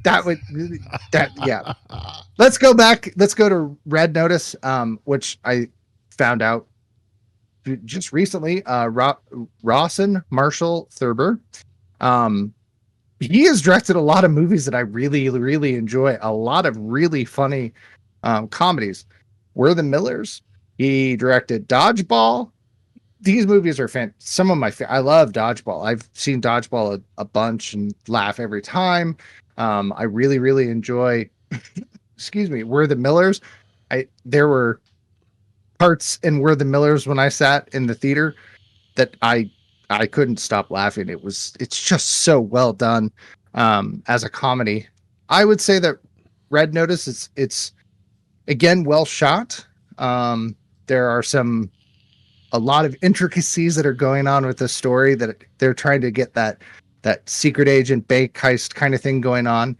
yeah. Let's go back. Let's go to Red Notice, which I found out just recently. Rawson Marshall Thurber. He has directed a lot of movies that I really, really enjoy. A lot of really funny comedies. We're the Millers. He directed Dodgeball. These movies are some of my I love Dodgeball. I've seen Dodgeball a bunch and laugh every time. I really, really enjoy. Excuse me. We're the Millers. There were parts in We're the Millers when I sat in the theater that I couldn't stop laughing. It's just so well done as a comedy. I would say that Red Notice it's again well shot. There are a lot of intricacies that are going on with the story that they're trying to get that secret agent bank heist kind of thing going on.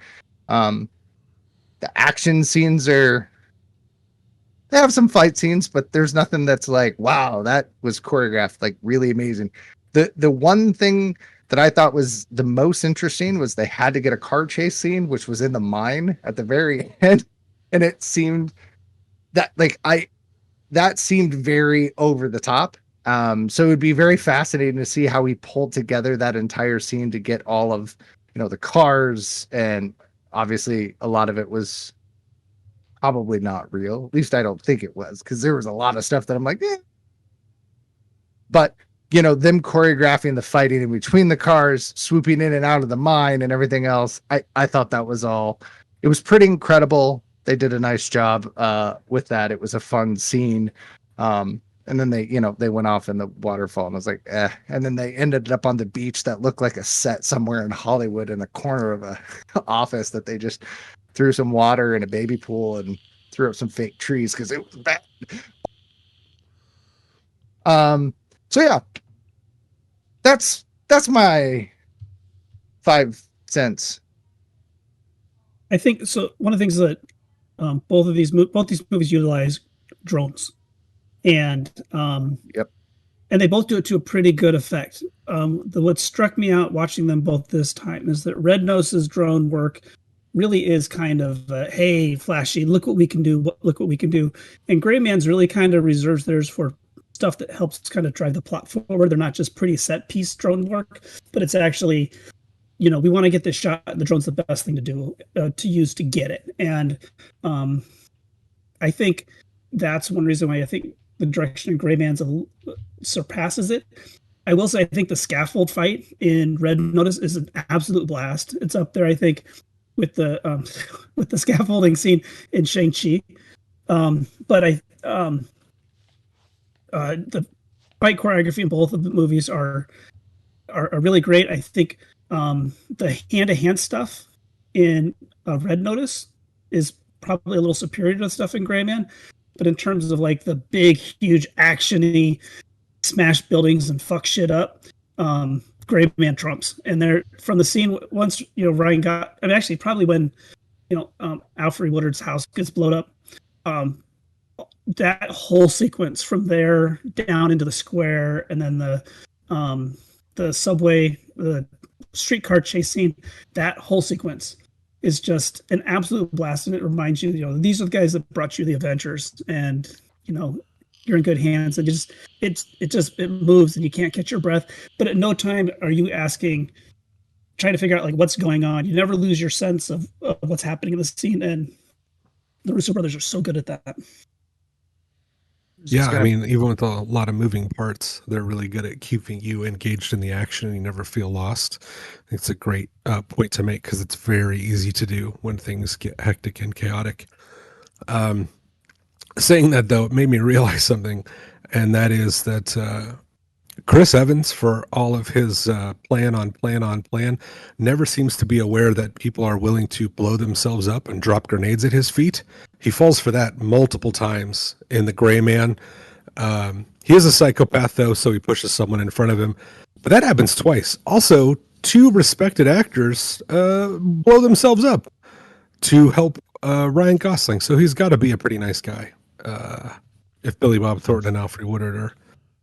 The action scenes they have some fight scenes, but there's nothing that's like, wow, that was choreographed like really amazing. The one thing that I thought was the most interesting was they had to get a car chase scene, which was in the mine at the very end. And it seemed that that seemed very over the top. So it would be very fascinating to see how he pulled together that entire scene to get all of, the cars. And obviously a lot of it was probably not real. At least I don't think it was, because there was a lot of stuff that I'm like, eh. But them choreographing the fighting in between the cars, swooping in and out of the mine and everything else. I thought that was it was pretty incredible. They did a nice job with that. It was a fun scene. And then they went off in the waterfall and I was like, eh. And then they ended up on the beach that looked like a set somewhere in Hollywood in a corner of a office that they just threw some water in a baby pool and threw up some fake trees because it was bad. So yeah, that's my 5 cents. I think so. One of the things that both these movies utilize drones, and Yep, and they both do it to a pretty good effect. What struck me out watching them both this time is that Red Nose's drone work really is kind of hey, flashy, look what we can do, look what we can do, and Gray Man's really kind of reserves theirs for stuff that helps kind of drive the plot forward. They're not just pretty set piece drone work, but it's actually, we want to get this shot. The drone's the best thing to do, to use to get it. And I think that's one reason why I think the direction of Gray Man's surpasses it. I will say, I think the scaffold fight in Red Notice is an absolute blast. It's up there, I think, with the scaffolding scene in Shang-Chi. But the fight choreography in both of the movies are really great. I think the hand-to-hand stuff in Red Notice is probably a little superior to the stuff in Gray Man. But in terms of like the big, huge, action-y, smash buildings and fuck shit up, Gray Man trumps. And they're from the scene once Ryan got. I mean, actually, probably when Alfred Woodard's house gets blown up. That whole sequence from there down into the square, and then the subway, the streetcar chase scene, that whole sequence is just an absolute blast. And it reminds you, these are the guys that brought you the Avengers, and you're in good hands. And it moves, and you can't catch your breath. But at no time are you trying to figure out like what's going on. You never lose your sense of what's happening in the scene, and the Russo brothers are so good at that. Yeah, I mean, even with a lot of moving parts, they're really good at keeping you engaged in the action and you never feel lost. It's a great point to make because it's very easy to do when things get hectic and chaotic. Saying that, though, it made me realize something, and that is that Chris Evans, for all of his plan, never seems to be aware that people are willing to blow themselves up and drop grenades at his feet. He falls for that multiple times in The Gray Man. He is a psychopath, though, so he pushes someone in front of him. But that happens twice. Also, two respected actors blow themselves up to help Ryan Gosling. So he's got to be a pretty nice guy. If Billy Bob Thornton and Alfred Woodard are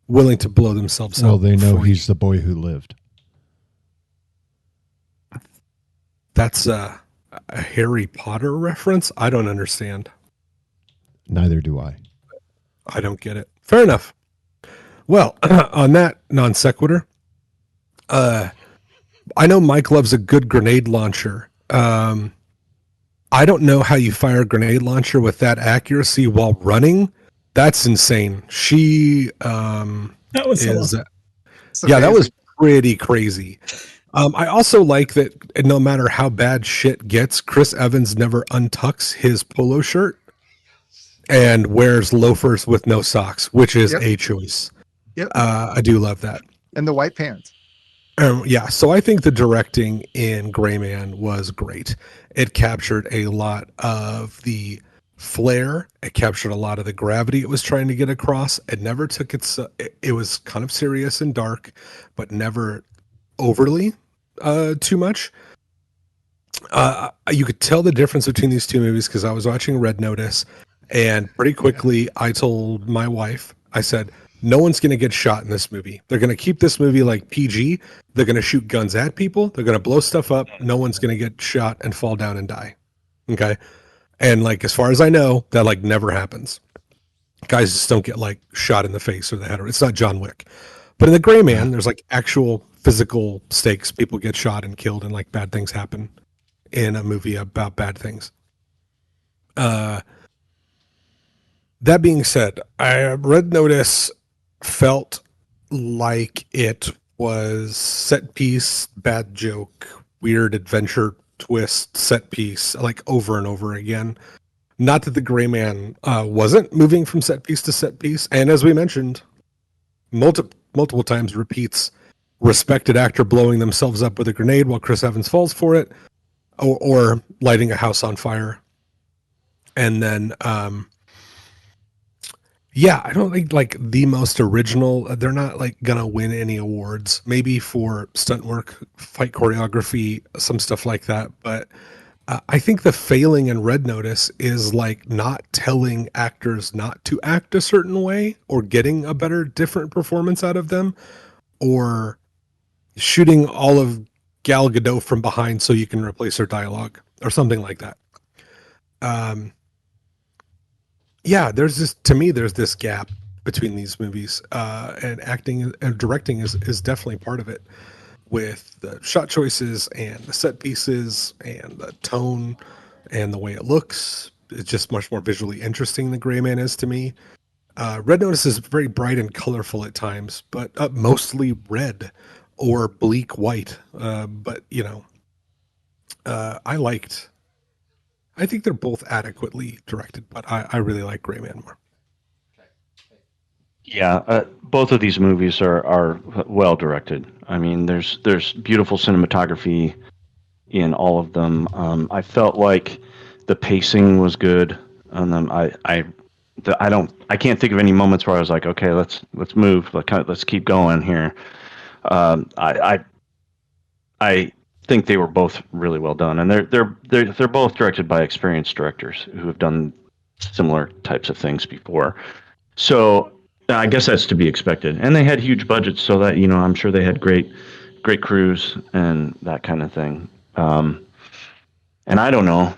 willing to blow themselves up. Well, they know he's the boy who lived. That's a Harry Potter reference? I don't understand. Neither do I. I don't get it. Fair enough. Well, on that non sequitur, I know Mike loves a good grenade launcher. I don't know how you fire a grenade launcher with that accuracy while running. That's insane. She That was so awesome. Yeah, that was pretty crazy. I also like that no matter how bad shit gets, Chris Evans never untucks his polo shirt and wears loafers with no socks, which is a choice. Yep. I do love that. And the white pants. Yeah, so I think the directing in Gray Man was great. It captured a lot of the flair. It captured a lot of the gravity it was trying to get across. It never took it was kind of serious and dark, but never overly too much. You could tell the difference between these two movies because I was watching Red Notice, and pretty quickly I told my wife, I said, no one's going to get shot in this movie. They're going to keep this movie like PG. They're going to shoot guns at people. They're going to blow stuff up. No one's going to get shot and fall down and die. Okay. And like, as far as I know, that like never happens. Guys just don't get like shot in the face or the head. It's not John Wick. But in the Gray Man, there's like actual physical stakes. People get shot and killed and like bad things happen in a movie about bad things. That being said, Red Notice felt like it was set piece, bad joke, weird adventure twist, set piece, like over and over again. Not that the Gray Man wasn't moving from set piece to set piece, and as we mentioned, multiple times repeats respected actor blowing themselves up with a grenade while Chris Evans falls for it, or lighting a house on fire. And then yeah, I don't think like the most original. They're not like gonna win any awards. Maybe for stunt work, fight choreography, some stuff like that. But I think the failing in Red Notice is like not telling actors not to act a certain way, or getting a better, different performance out of them, or shooting all of Gal Gadot from behind so you can replace her dialogue, or something like that. Yeah, there's this gap between these movies, and acting and directing is definitely part of it, with the shot choices and the set pieces and the tone and the way it looks. It's just much more visually interesting than Gray Man is to me. Red Notice is very bright and colorful at times, but mostly red or bleak white. But you know, I think they're both adequately directed, but I really like Gray Man more. Yeah, both of these movies are well directed. I mean, there's beautiful cinematography in all of them. I felt like the pacing was good on them. I can't think of any moments where I was like, okay, let's move, let's keep going here. I think they were both really well done, and they're both directed by experienced directors who have done similar types of things before. So I guess that's to be expected. And they had huge budgets, so that, you know, I'm sure they had great crews and that kind of thing. And I don't know,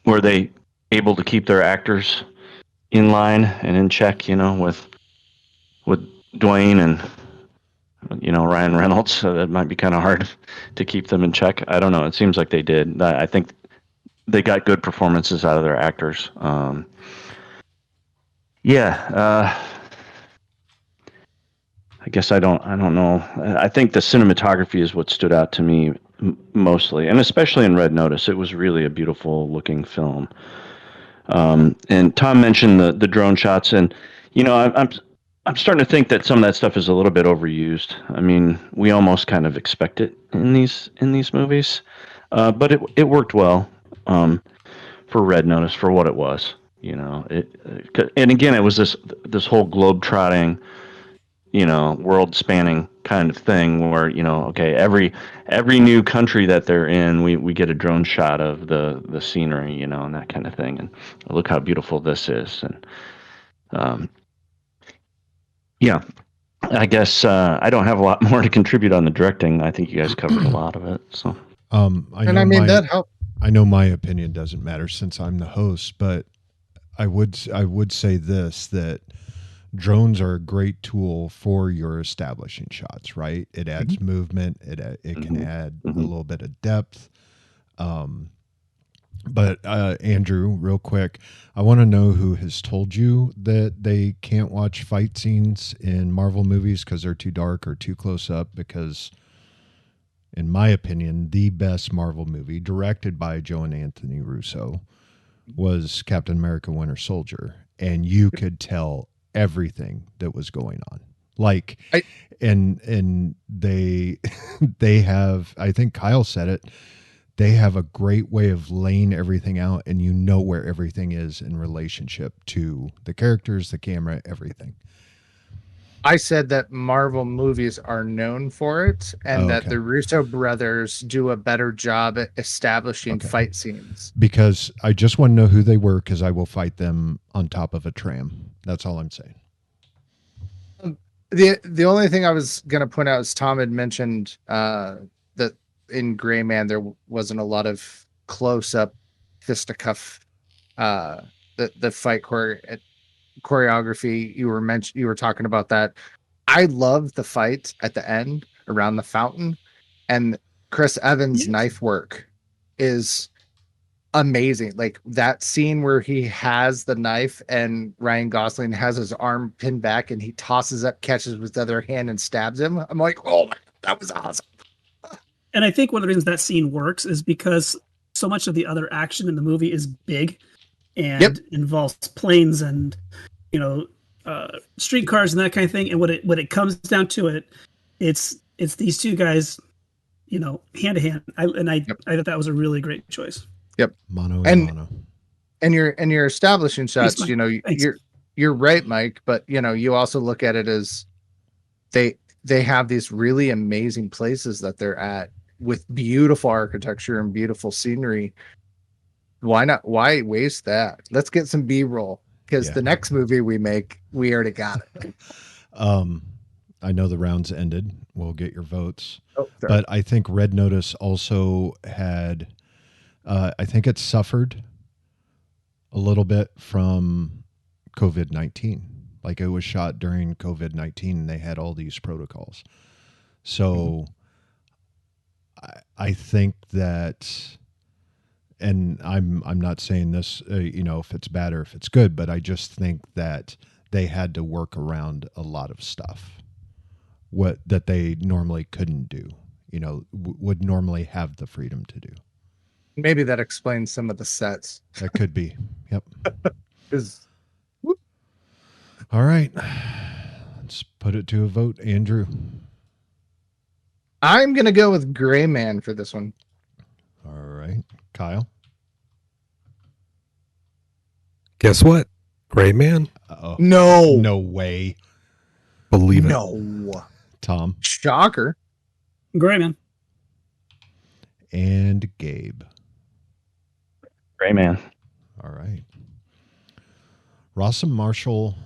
were they able to keep their actors in line and in check, you know, with Dwayne and, you know, Ryan Reynolds? So that might be kind of hard to keep them in check. I don't know. It seems like they did. I think they got good performances out of their actors. I guess I don't know. I think the cinematography is what stood out to me mostly, and especially in Red Notice. It was really a beautiful looking film. And Tom mentioned the drone shots, and you know, I'm starting to think that some of that stuff is a little bit overused. I mean, we almost kind of expect it in these movies, but it worked well for Red Notice for what it was. You know, and again, it was this whole globe-trotting world spanning kind of thing where, okay, every new country that they're in, we get a drone shot of the scenery, and that kind of thing. And look how beautiful this is. And yeah, I guess I don't have a lot more to contribute on the directing. I think you guys covered a lot of it. So That helped. I know my opinion doesn't matter since I'm the host, but I would say this, that drones are a great tool for your establishing shots, right? It adds movement. It can add a little bit of depth. But Andrew, real quick, I want to know who has told you that they can't watch fight scenes in Marvel movies because they're too dark or too close up. Because, in my opinion, the best Marvel movie, directed by Joe and Anthony Russo, was Captain America: Winter Soldier, and you could tell everything that was going on. And they they have, I think Kyle said it, they have a great way of laying everything out, and you know where everything is in relationship to the characters, the camera, everything. I said that Marvel movies are known for it, and that the Russo brothers do a better job at establishing fight scenes. Because I just want to know who they were, because I will fight them on top of a tram. That's all I'm saying. The only thing I was going to point out is Tom had mentioned that in Gray Man there wasn't a lot of close-up fisticuff. The fight choreography you were talking about that. I love the fight at the end around the fountain, and Chris Evans' knife work is amazing. Like that scene where he has the knife and Ryan Gosling has his arm pinned back and he tosses up, catches with the other hand and stabs him. I'm like, oh my, that was awesome. And I think one of the reasons that scene works is because so much of the other action in the movie is big and involves planes and streetcars and that kind of thing. And when it comes down to it, it's these two guys, hand to hand. I thought that was a really great choice. Yep. Mono. And your establishing shots, you're right, Mike, but you also look at it as they have these really amazing places that they're at with beautiful architecture and beautiful scenery. Why waste that? Let's get some B-roll, because the next movie we make, we already got it. I know the rounds ended. We'll get your votes. But I think Red Notice also had, I think it suffered a little bit from COVID-19. Like it was shot during COVID-19 and they had all these protocols. So I think that, and I'm not saying this, if it's bad or if it's good, but I just think that they had to work around a lot of stuff that they normally couldn't do, would normally have the freedom to do. Maybe that explains some of the sets. That could be. Yep. All right. Let's put it to a vote. Andrew. I'm going to go with Gray Man for this one. All right. Kyle. Guess what? Gray Man? Uh-oh. No. No way. Believe it. No. Tom. Shocker. Gray Man. And Gabe. Gray Man. All right. Rossum Marshall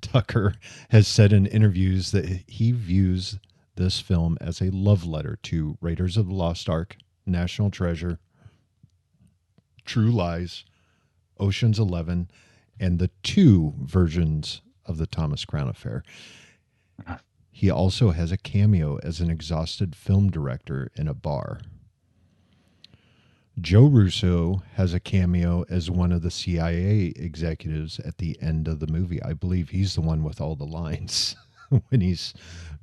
Tucker has said in interviews that he views this film as a love letter to Raiders of the Lost Ark, National Treasure, True Lies, Ocean's 11, and the 2 versions of the Thomas Crown Affair. He also has a cameo as an exhausted film director in a bar. Joe Russo has a cameo as one of the CIA executives at the end of the movie. I believe he's the one with all the lines when he's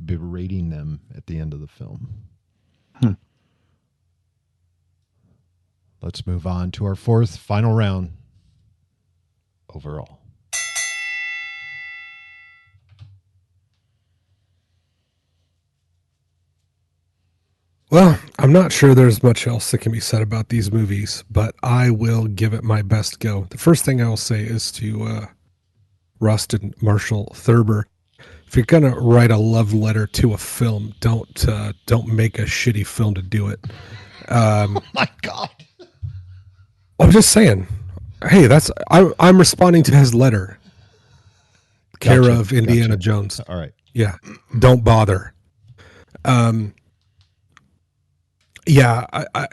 berating them at the end of the film. Let's move on to our 4th final round overall. Well, I'm not sure there's much else that can be said about these movies, but I will give it my best go. The first thing I will say is to Rustin Marshall Thurber. if you're gonna write a love letter to a film, don't make a shitty film to do it. Oh my God. I'm just saying. Hey, I'm responding to his letter. Care Gotcha, of Indiana gotcha. Jones. All right. Yeah, don't bother. Yeah, I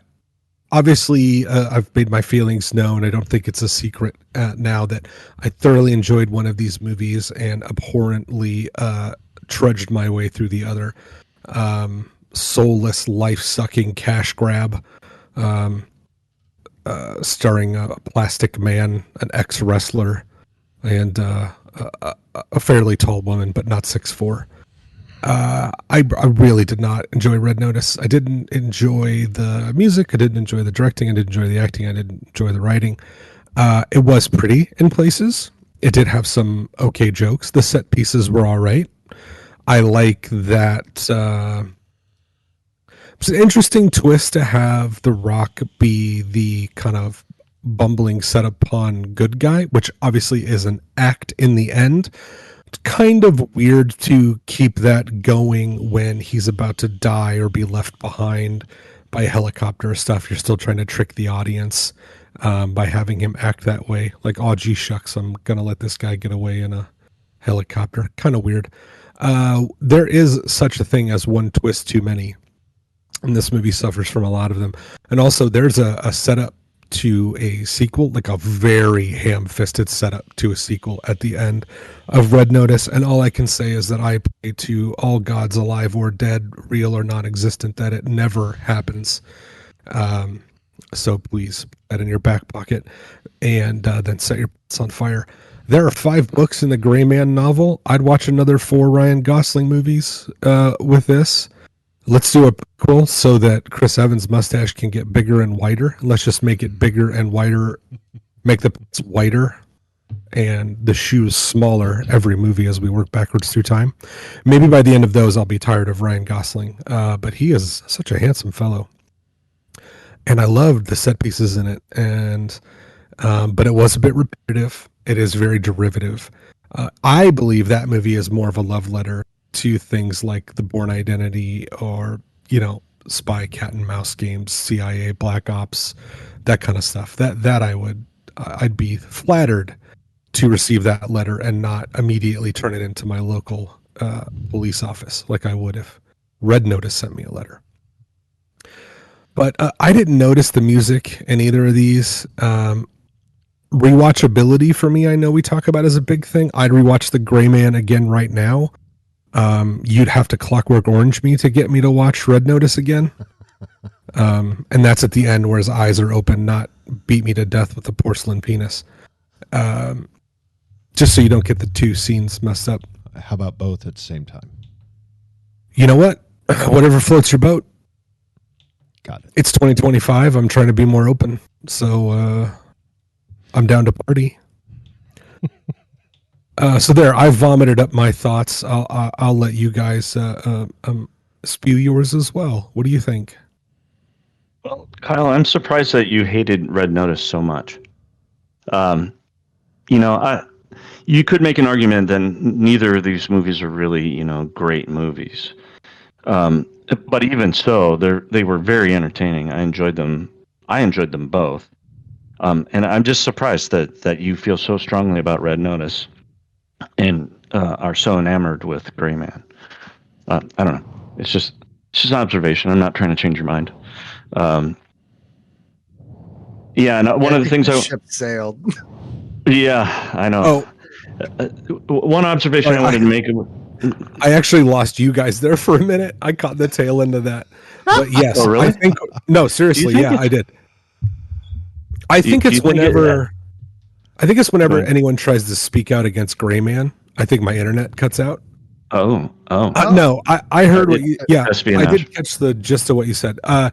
obviously I've made my feelings known. I don't think it's a secret now that I thoroughly enjoyed one of these movies and abhorrently trudged my way through the other. Soulless, life-sucking cash grab, starring a plastic man, an ex-wrestler, and a fairly tall woman, but not 6'4". I really did not enjoy Red Notice. I didn't enjoy the music. I didn't enjoy the directing. I didn't enjoy the acting. I didn't enjoy the writing. It was pretty in places. It did have some okay jokes. The set pieces were all right. I like that. It's an interesting twist to have The Rock be the kind of bumbling set upon good guy, which obviously is an act in the end. It's kind of weird to keep that going when he's about to die or be left behind by a helicopter or stuff. You're still trying to trick the audience by having him act that way. Like, oh, gee shucks, I'm going to let this guy get away in a helicopter. Kind of weird. There is such a thing as one twist too many. And this movie suffers from a lot of them. And also, there's a setup to a sequel, like a very ham-fisted setup to a sequel at the end of Red Notice. And all I can say is that I pray to all gods alive or dead, real or non-existent, that it never happens. So please put that in your back pocket and then set your pants on fire. There are 5 books in the Gray Man novel. I'd watch another 4 Ryan Gosling movies with this. Let's do a prequel so that Chris Evans' mustache can get bigger and whiter. Let's just make it bigger and whiter, make the pants whiter and the shoes smaller every movie as we work backwards through time. Maybe by the end of those, I'll be tired of Ryan Gosling, but he is such a handsome fellow. And I loved the set pieces in it, and but it was a bit repetitive. It is very derivative. I believe that movie is more of a love letter to things like The Bourne Identity or, spy cat and mouse games, CIA, Black Ops, that kind of stuff. I'd be flattered to receive that letter and not immediately turn it into my local police office like I would if Red Notice sent me a letter. But I didn't notice the music in either of these. Rewatchability for me, I know we talk about as a big thing. I'd rewatch The Gray Man again right now. You'd have to Clockwork Orange me to get me to watch Red Notice again. And that's at the end where his eyes are open, not beat me to death with a porcelain penis. Just so you don't get the 2 scenes messed up. How about both at the same time? You know what? Whatever floats your boat. Got it. It's 2025. I'm trying to be more open. So I'm down to party. So there, I vomited up my thoughts. I'll let you guys spew yours as well. What do you think? Well, Kyle, I'm surprised that you hated Red Notice so much. You could make an argument that neither of these movies are really, great movies. But even so, they were very entertaining. I enjoyed them. I enjoyed them both. And I'm just surprised that you feel so strongly about Red Notice and are so enamored with Gray Man. I don't know. It's just an observation. I'm not trying to change your mind. Yeah, and one of the things the ship sailed. Yeah, I know. One observation I wanted to make. I actually lost you guys there for a minute. I caught the tail end of that. But yes, oh, really? Seriously, yeah, I did. I think it's whenever anyone tries to speak out against Gray Man, I think my internet cuts out. Oh. No, I heard what you. Yeah, I did catch the gist of what you said. I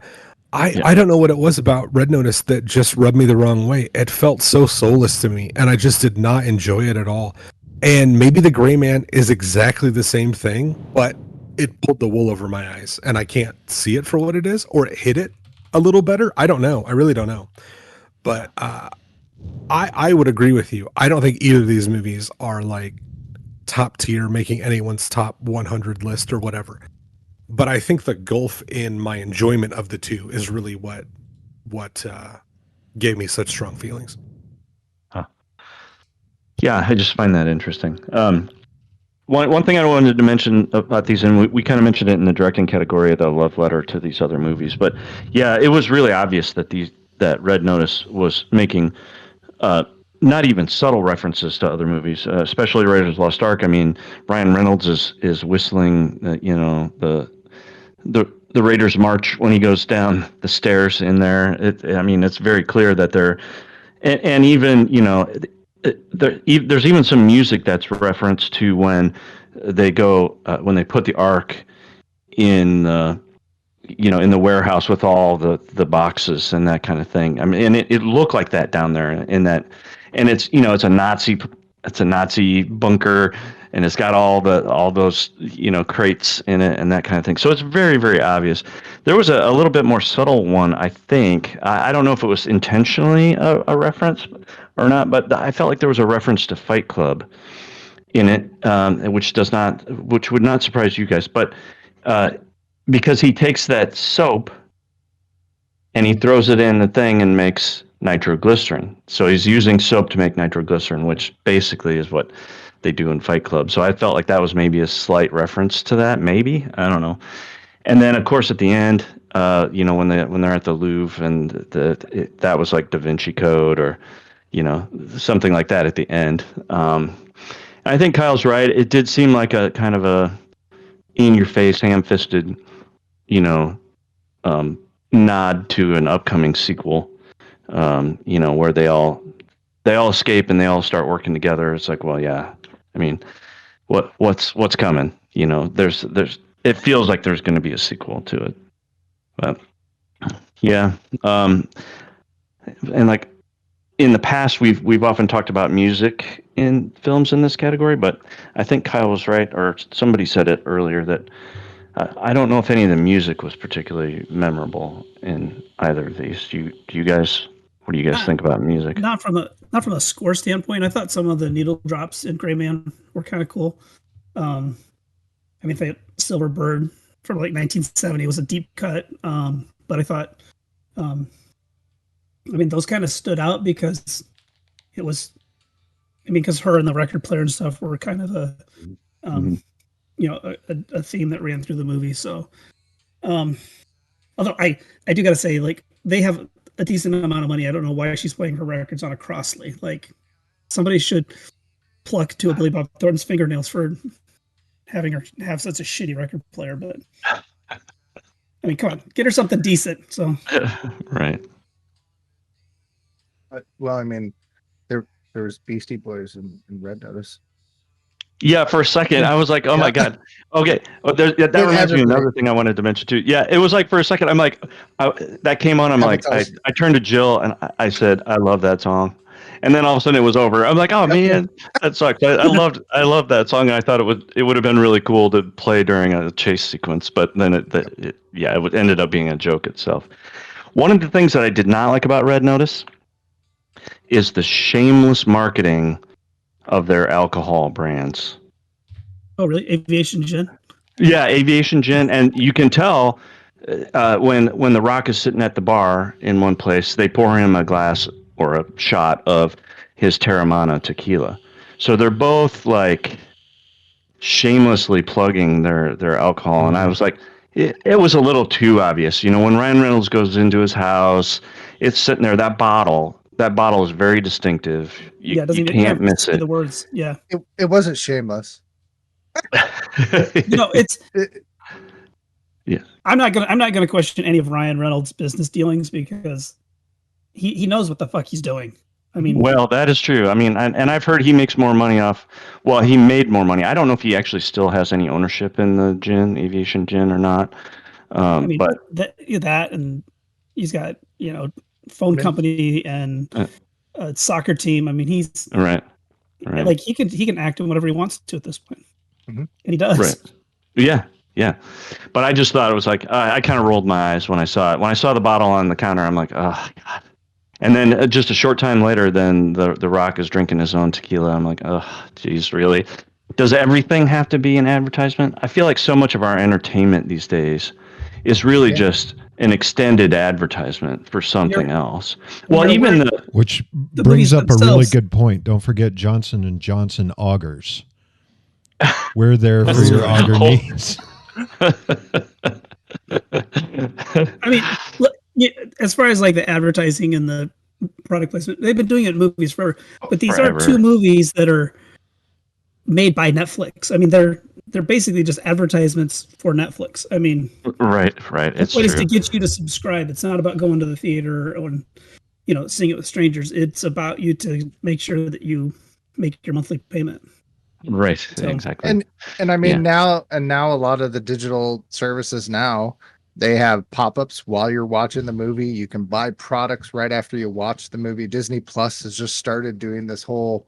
don't know what it was about Red Notice that just rubbed me the wrong way. It felt so soulless to me, and I just did not enjoy it at all. And maybe the Gray Man is exactly the same thing, but it pulled the wool over my eyes, and I can't see it for what it is, or it hit it a little better. I don't know. I really don't know. But I would agree with you. I don't think either of these movies are like top tier, making anyone's top 100 list or whatever. But I think the gulf in my enjoyment of the two is really what gave me such strong feelings. Yeah, I just find that interesting. One thing I wanted to mention about these, and we kind of mentioned it in the directing category of the love letter to these other movies, but yeah, it was really obvious that Red Notice was making not even subtle references to other movies, especially Raiders of the Lost Ark. I mean, Ryan Reynolds is whistling, the Raiders march when he goes down the stairs in there. I mean, it's very clear that they're, and even there's even some music that's referenced to when they go when they put the ark in in the warehouse with all the boxes and that kind of thing. I mean, and it looked like that down there in that, and it's it's a Nazi bunker, and it's got all those crates in it and that kind of thing. So it's very, very obvious. There was a little bit more subtle one, I think. I don't know if it was intentionally a reference or not, but I felt like there was a reference to Fight Club in it, which would not surprise you guys, but because he takes that soap and he throws it in the thing and makes nitroglycerin. So he's using soap to make nitroglycerin, which basically is what they do in Fight Club. So I felt like that was maybe a slight reference to that, maybe. I don't know. And then, of course, at the end, when they're at the Louvre, and that was like Da Vinci Code or something like that at the end. I think Kyle's right. It did seem like a kind of a in-your-face, ham-fisted, nod to an upcoming sequel. Where they all escape and they all start working together. It's like, well, yeah. I mean, what's coming? There's it feels like there's going to be a sequel to it. But yeah, and like in the past, we've often talked about music in films in this category, but I think Kyle was right, or somebody said it earlier that I don't know if any of the music was particularly memorable in either of these. Do you guys? What do you guys think about music? Not from a score standpoint. I thought some of the needle drops in Gray Man were kind of cool. I mean, the Silver Bird from like 1970 was a deep cut, but I thought, those kind of stood out because it was, because her and the record player and stuff were kind of a theme that ran through the movie. So, although I do got to say, like, they have a decent amount of money. I don't know why she's playing her records on a Crossley. Like, somebody should pluck to a Billy Bob Thornton's fingernails for having her have such a shitty record player. But I mean, come on, get her something decent. So right. Well, I mean, there was Beastie Boys in Red Notice. Yeah, for a second, I was like, oh my God. Okay. Well, that reminds me of another thing I wanted to mention too. Yeah, it was like for a second, I'm like, that came on. I'm like, I turned to Jill and I said, I love that song. And then all of a sudden it was over. I'm like, oh man, that sucks. I loved that song. And I thought it would have been really cool to play during a chase sequence, but then it ended up being a joke itself. One of the things that I did not like about Red Notice is the shameless marketing of their alcohol brands. Oh, really? Aviation Gin? Yeah, Aviation Gin. And you can tell when The Rock is sitting at the bar in one place, they pour him a glass or a shot of his Terramana tequila. So they're both like shamelessly plugging their alcohol. And I was like, it was a little too obvious. When Ryan Reynolds goes into his house, it's sitting there, that bottle is very distinctive. You can't miss it. The words, yeah. It wasn't shameless. Yeah. I'm not gonna question any of Ryan Reynolds' business dealings because he knows what the fuck he's doing. I mean, well, that is true. I mean, and I've heard he makes more money off. Well, he made more money. I don't know if he actually still has any ownership in the Aviation Gin or not. But that and he's got phone company and a soccer team. I mean, he's right. Like he can act in whatever he wants to at this point, and he does. Right. Yeah. But I just thought it was like I kind of rolled my eyes when I saw it. When I saw the bottle on the counter, I'm like, oh God. And then just a short time later, then the Rock is drinking his own tequila. I'm like, oh, geez, really? Does everything have to be an advertisement? I feel like so much of our entertainment these days is really just an extended advertisement for something else. Well, even Which The brings movies up a really themselves. good point. Don't forget Johnson and Johnson augers. We're there for your auger needs. I mean, look, as far as like the advertising and the product placement, they've been doing it in movies forever. But these are two movies that are made by Netflix. I mean, they're basically just advertisements for Netflix. I mean, right. It's what is true. to get you to subscribe. It's not about going to the theater or seeing it with strangers. It's about you to make sure that you make your monthly payment. Right. So, exactly. And I mean now a lot of the digital services now, they have pop-ups while you're watching the movie. You can buy products right after you watch the movie. Disney Plus has just started doing this whole,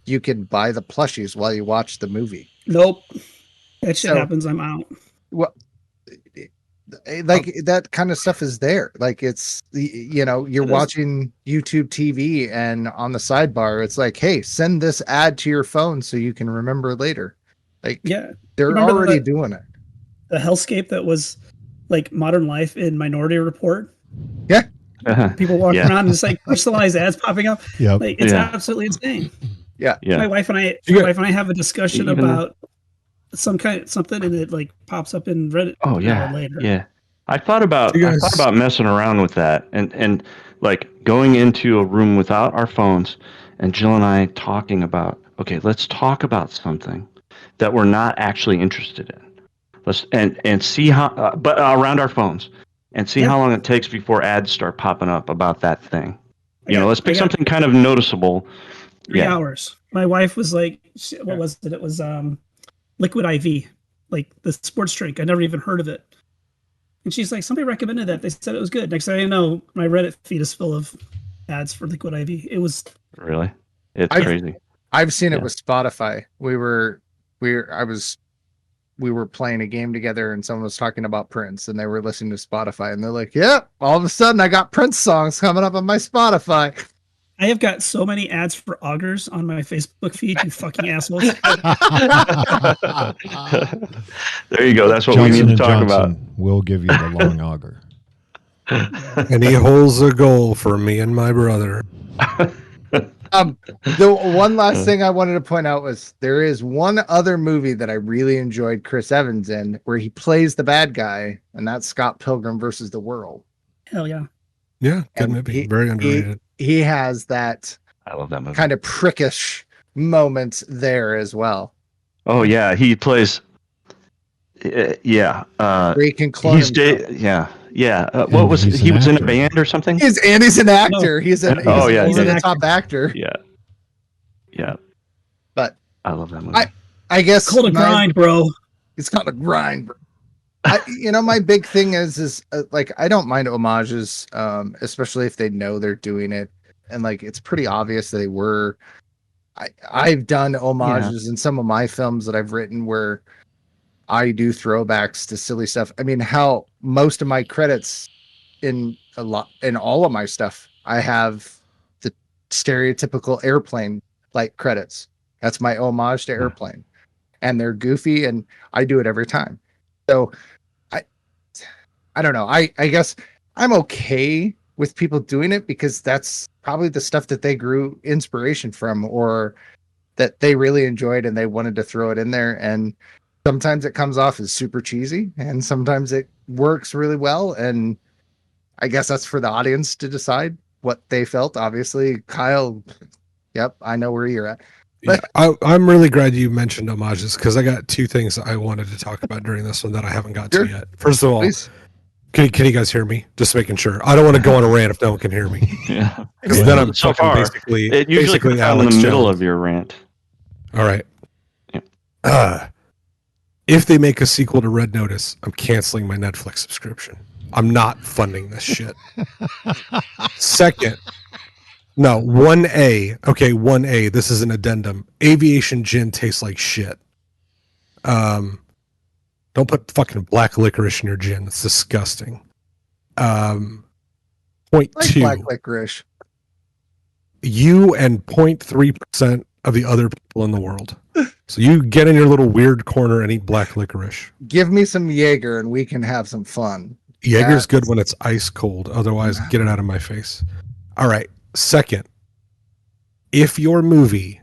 you can buy the plushies while you watch the movie. Nope. That shit happens, I'm out. Well, like that kind of stuff is there. Like it's, you're watching YouTube TV and on the sidebar, it's like, hey, send this ad to your phone so you can remember later. Like, they're already doing it. The hellscape that was like Modern Life in Minority Report. Yeah. People walking around and just like personalized ads popping up. Yep. Like, it's absolutely insane. Yeah. My wife and I have a discussion about something and it like pops up in Reddit. Oh yeah. Later. Yeah. I thought about messing around with that and like going into a room without our phones and Jill and I talking about, okay, let's talk about something that we're not actually interested in. Let's and see how, but around our phones, and see how long it takes before ads start popping up about that thing. Let's pick something kind of noticeable. 3 hours. My wife was like, what was it? It was Liquid IV, like the sports drink. I never even heard of it. And she's like, somebody recommended that. They said it was good. Next thing I know, my Reddit feed is full of ads for Liquid IV. It was really, it's crazy. I've seen it with Spotify. We were playing a game together and someone was talking about Prince and they were listening to Spotify and they're like, all of a sudden I got Prince songs coming up on my Spotify. I have got so many ads for augers on my Facebook feed, you fucking assholes. There you go. That's what we need to talk about. We'll give you the long auger. And he holds a goal for me and my brother. The one last thing I wanted to point out was there is one other movie that I really enjoyed Chris Evans in where he plays the bad guy, and that's Scott Pilgrim versus the World. Hell yeah. Yeah, good movie. Very underrated. He has that, I love that movie, kind of prickish moments there as well. Oh yeah, he plays. Where he can clone himself. What was he was in a band or something? He's an actor. No. He's a top actor. Yeah. But I love that movie. I guess called a grind, bro. It's called a grind, bro. My big thing is like I don't mind homages, especially if they know they're doing it, and like it's pretty obvious they were. I've done homages in some of my films that I've written where I do throwbacks to silly stuff. I mean, how most of my credits in all of my stuff, I have the stereotypical Airplane like credits. That's my homage to Airplane, and they're goofy, and I do it every time. So I don't know. I guess I'm okay with people doing it because that's probably the stuff that they grew inspiration from or that they really enjoyed and they wanted to throw it in there. And sometimes it comes off as super cheesy and sometimes it works really well. And I guess that's for the audience to decide what they felt. Obviously, Kyle, yep, I know where you're at. But I'm really glad you mentioned homages because I got two things I wanted to talk about during this one that I haven't got to yet. First of all, can you guys hear me? Just making sure. I don't want to go on a rant if no one can hear me. Yeah. Because then I'm so far, basically it usually comes out in the middle of your rant. All right. Yeah. If they make a sequel to Red Notice, I'm canceling my Netflix subscription. I'm not funding this shit. Second, no, 1A. Okay, 1A. This is an addendum. Aviation gin tastes like shit. Don't put fucking black licorice in your gin. It's disgusting. Point like 2. black licorice. You and 0.3% of the other people in the world So you get in your little weird corner and eat black licorice. Give me some Jaeger and we can have some fun. Jaeger's good when it's ice cold. Otherwise, get it out of my face. All right. Second, if your movie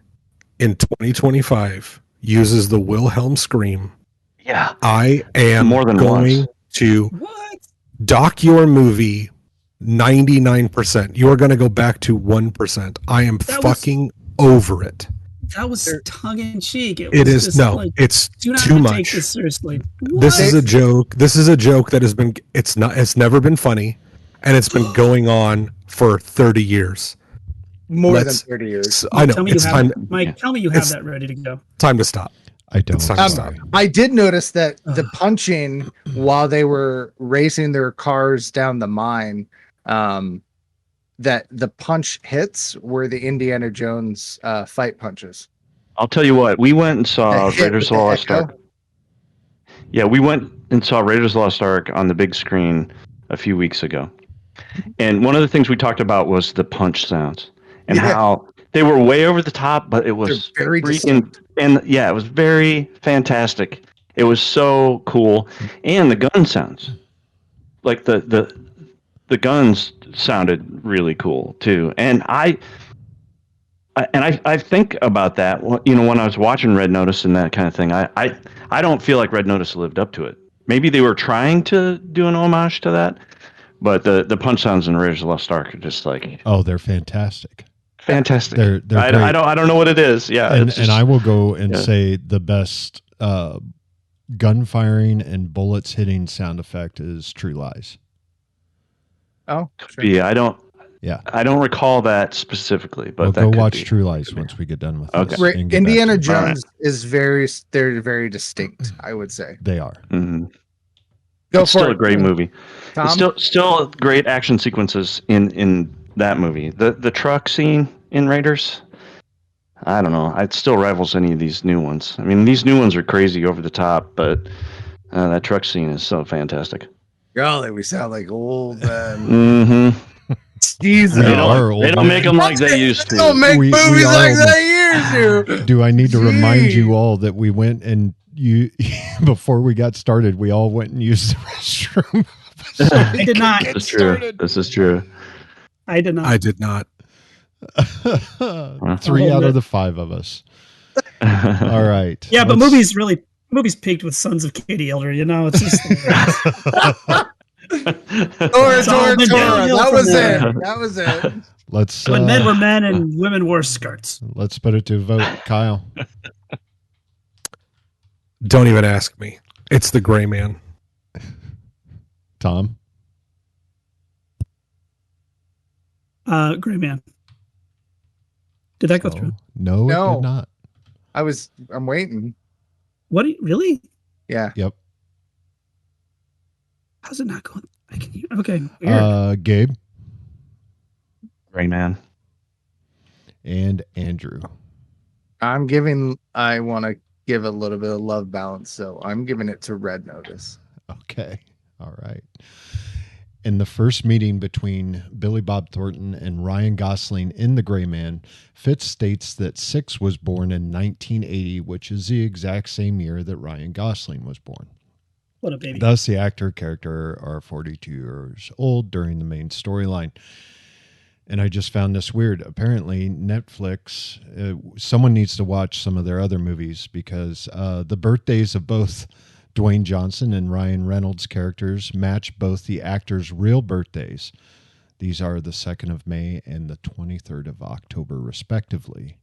in 2025 uses the Wilhelm scream, Yeah. I am More than going once. to What? dock your movie 99%. You are going to go back to 1%. I am That was- fucking over it. That was tongue in cheek. It is just no, like, it's do not too take much. this seriously. This is What? a joke. This is a joke that has been. It's not. It's never been funny, and it's been going on for 30 years. More Let's- than 30 years. I know. Tell me It's you have time. it. Mike, tell me you have that ready to go. Time to stop. I don't. It's time to Sorry. stop. I did notice that the punching while they were racing their cars down the mine, that the punch hits were the Indiana Jones fight punches. I'll tell you what. We went and saw The hit Raiders of with the the Lost echo. Ark. Yeah, we went and saw Raiders of the Lost Ark on the big screen a few weeks ago. And one of the things we talked about was the punch sounds and Yeah. how they were way over the top, but it was They're very freaking, distinct. and yeah, it was very fantastic. It was so cool. And the gun sounds. Like the guns sounded really cool too. And I think about that, you know, when I was watching Red Notice and that kind of thing. I don't feel like Red Notice lived up to it. Maybe they were trying to do an homage to that, but the punch sounds in Raiders of the Lost Ark are just like Oh, they're fantastic. fantastic. They're I great. don't know what it is. Yeah, And, it's just, and I will go and yeah. say the best gun firing and bullets hitting sound effect is True Lies. Oh, sure. yeah, I don't recall that specifically, but We'll that go could watch be. True Lies once we get done with Okay. this. Right, and get back Indiana to it. Jones is they're very distinct, I would say. They are. Mhm. Go It's for still it. a great movie. Tom? It's still great action sequences in that movie. The truck scene in Raiders, I don't know. It still rivals any of these new ones. I mean, these new ones are crazy over the top, but that truck scene is so fantastic. Golly, we sound like old men. Mm-hmm. Jesus. We They are old don't men. make them like they used They don't to. make We movies are like old they used to. Do I need to remind Gee. you all that we went and you before we got started, we all went and used the restroom. I did not. This is true. This is true. I did not. I did not. 3 out of the 5 of us. All right. Yeah, but Let's- movies peaked with Sons of Katie Elder. You know, it's just Tora, Tora, been Tora. downhill That from was there. it. That was it. Let's when men were men and women wore skirts. let's put it to a vote. Kyle. Don't even ask me. It's the Gray Man. Tom. Gray Man. Did that go through? No, it No. did not. I'm waiting. What? Really? Yeah. Yep. How's it not going? I can hear. Okay. Weird. Gabe Great man. and Andrew. I want to give a little bit of love balance, so I'm giving it to Red Notice. Okay. All right. In the first meeting between Billy Bob Thornton and Ryan Gosling in The Gray Man, Fitz states that Six was born in 1980, which is the exact same year that Ryan Gosling was born. What a baby. Thus, the actor character are 42 years old during the main storyline. And I just found this weird. Apparently, Netflix, someone needs to watch some of their other movies because the birthdays of both Dwayne Johnson and Ryan Reynolds' characters match both the actors' real birthdays. These are the 2nd of May and the 23rd of October, respectively.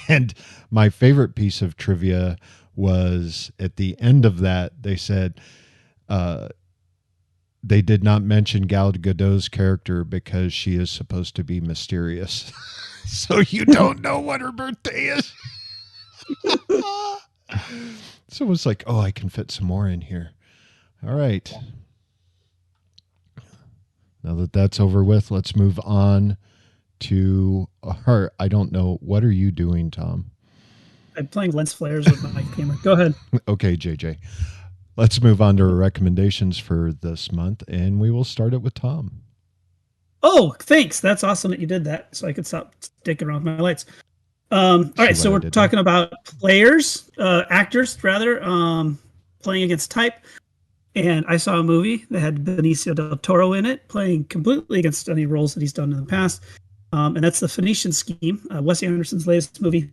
And my favorite piece of trivia was at the end of that, they said they did not mention Gal Gadot's character because she is supposed to be mysterious. So you don't know what her birthday is. So it's like, oh, I can fit some more in here. All right. Now that that's over with, let's move on to our, I don't know. What are you doing, Tom? I'm playing lens flares with my camera. Go ahead. Okay, JJ. Let's move on to our recommendations for this month, and we will start it with Tom. Oh, thanks. That's awesome that you did that so I could stop sticking around with my lights. All right, See so what I we're did talking about actors rather, playing against type. And I saw a movie that had Benicio del Toro in it, playing completely against any roles that he's done in the past. And that's The Phoenician Scheme, Wes Anderson's latest movie.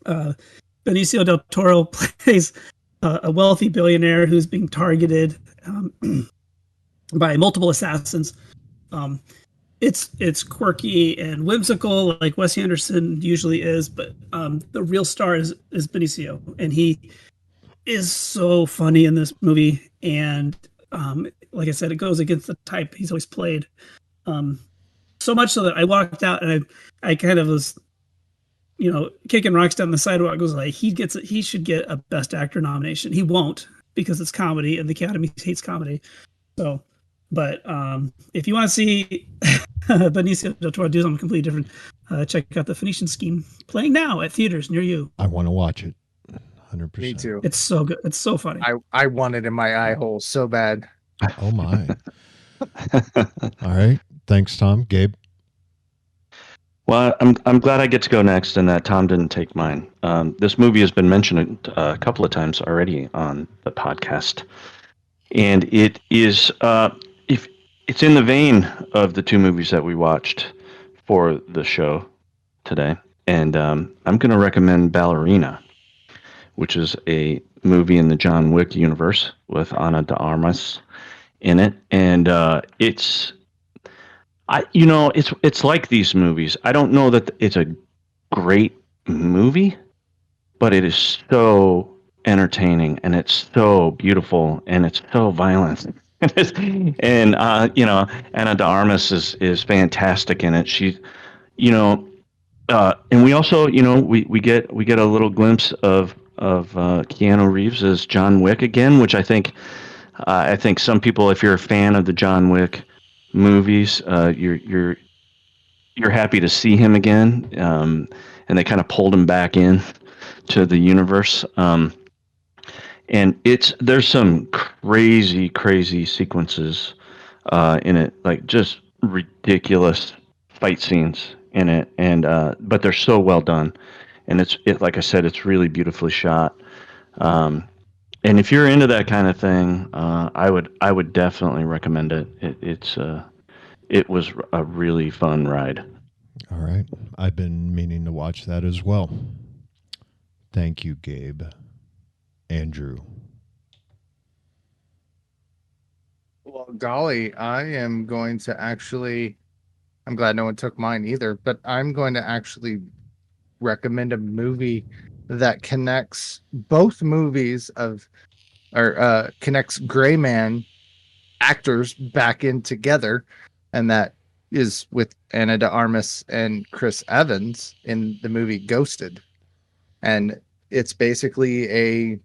Benicio del Toro plays a wealthy billionaire who's being targeted by multiple assassins. It's quirky and whimsical, like Wes Anderson usually is, but the real star is Benicio, and he is so funny in this movie. And like I said, it goes against the type he's always played. So much so that I walked out and I kind of was, kicking rocks down the sidewalk. I was like, he should get a Best Actor nomination. He won't, because it's comedy and the Academy hates comedy. So, but if you want to see Benicio del Toro do something completely different, check out The Phoenician Scheme, playing now at theaters near you. I want to watch it. 100%. Me too. It's so good. It's so funny. I want it in my eye hole so bad. Oh my. All right. Thanks, Tom. Gabe. Well, I'm glad I get to go next, and that Tom didn't take mine. This movie has been mentioned a couple of times already on the podcast, and it is if it's in the vein of the two movies that we watched for the show today, and I'm going to recommend Ballerina, which is a movie in the John Wick universe with Ana de Armas in it, and it's like these movies. I don't know that it's a great movie, but it is so entertaining, and it's so beautiful, and it's so violent. And Ana de Armas is fantastic in it. She's, and we also, we get a little glimpse of Keanu Reeves as John Wick again, which I think some people, if you're a fan of the John Wick movies, you're happy to see him again, and they kind of pulled him back in to the universe, and there's some crazy sequences in it, like just ridiculous fight scenes in it, and but they're so well done, and it's like I said, it's really beautifully shot. And if you're into that kind of thing, I would definitely recommend it. It was a really fun ride. All right. I've been meaning to watch that as well. Thank you, Gabe. Andrew. Well, golly, I am going to actually, I'm glad no one took mine either, but I'm going to actually recommend a movie that connects both movies connects Gray Man actors back in together, and that is with Ana de Armas and Chris Evans in the movie Ghosted. And it's basically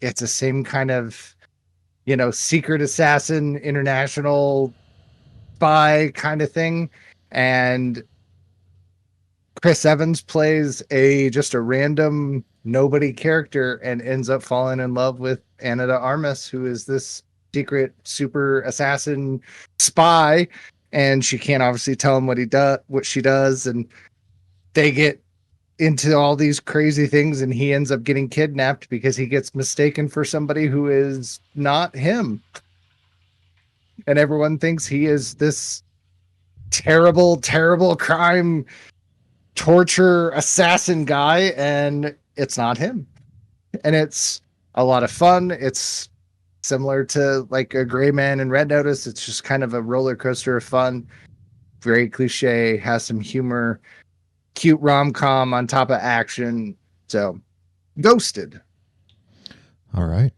it's the same kind of, secret assassin, international spy kind of thing. And Chris Evans plays just a random nobody character and ends up falling in love with Ana de Armas, who is this secret super assassin spy, and she can't obviously tell him what she does, and they get into all these crazy things, and he ends up getting kidnapped because he gets mistaken for somebody who is not him, and everyone thinks he is this terrible crime torture assassin guy, and it's not him. And it's a lot of fun. It's similar to like a Gray Man and Red Notice. It's just kind of a roller coaster of fun. Very cliche, has some humor, cute rom-com on top of action. So, Ghosted. All right.